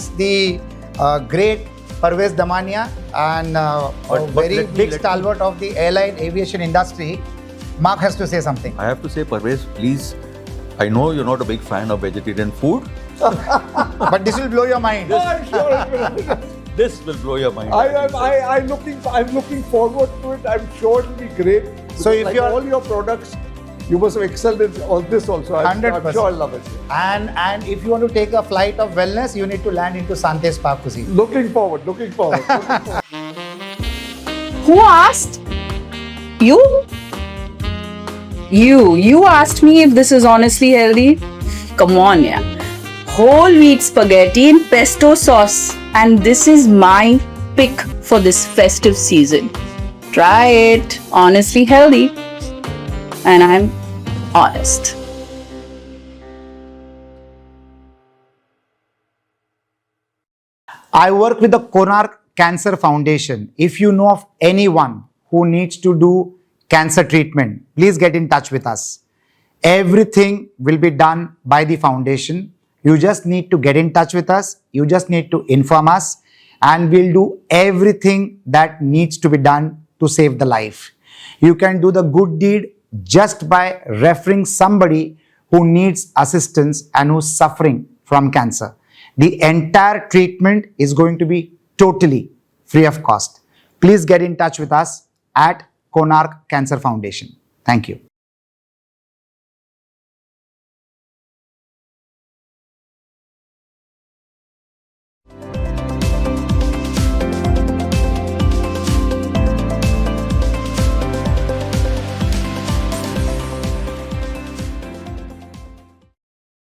the great Parvez Damania, and a very big stalwart of the airline aviation industry. Mark has to say something. I have to say, Parvez, please, I know you're not a big fan of vegetarian food. But this will blow your mind. I'm sure it will. This will blow your mind. I'm looking forward to it. I'm sure it will be great. So if like you're all your products, you must have excelled in all this also. I'm 100%. sure I'll love it. And if you want to take a flight of wellness, you need to land into Sante Spa Cuisine. Looking forward. Who asked? You? You asked me if this is honestly healthy? Come on, yeah. Whole wheat spaghetti in pesto sauce. And this is my pick for this festive season. Try it. Honestly healthy. And I'm honest. I work with the Konark Cancer Foundation. If you know of anyone who needs to do cancer treatment, please get in touch with us. Everything will be done by the foundation. You just need to get in touch with us. You just need to inform us, and we'll do everything that needs to be done to save the life. You can do the good deed just by referring somebody who needs assistance and who's suffering from cancer. The entire treatment is going to be totally free of cost. Please get in touch with us at Konark Cancer Foundation. Thank you.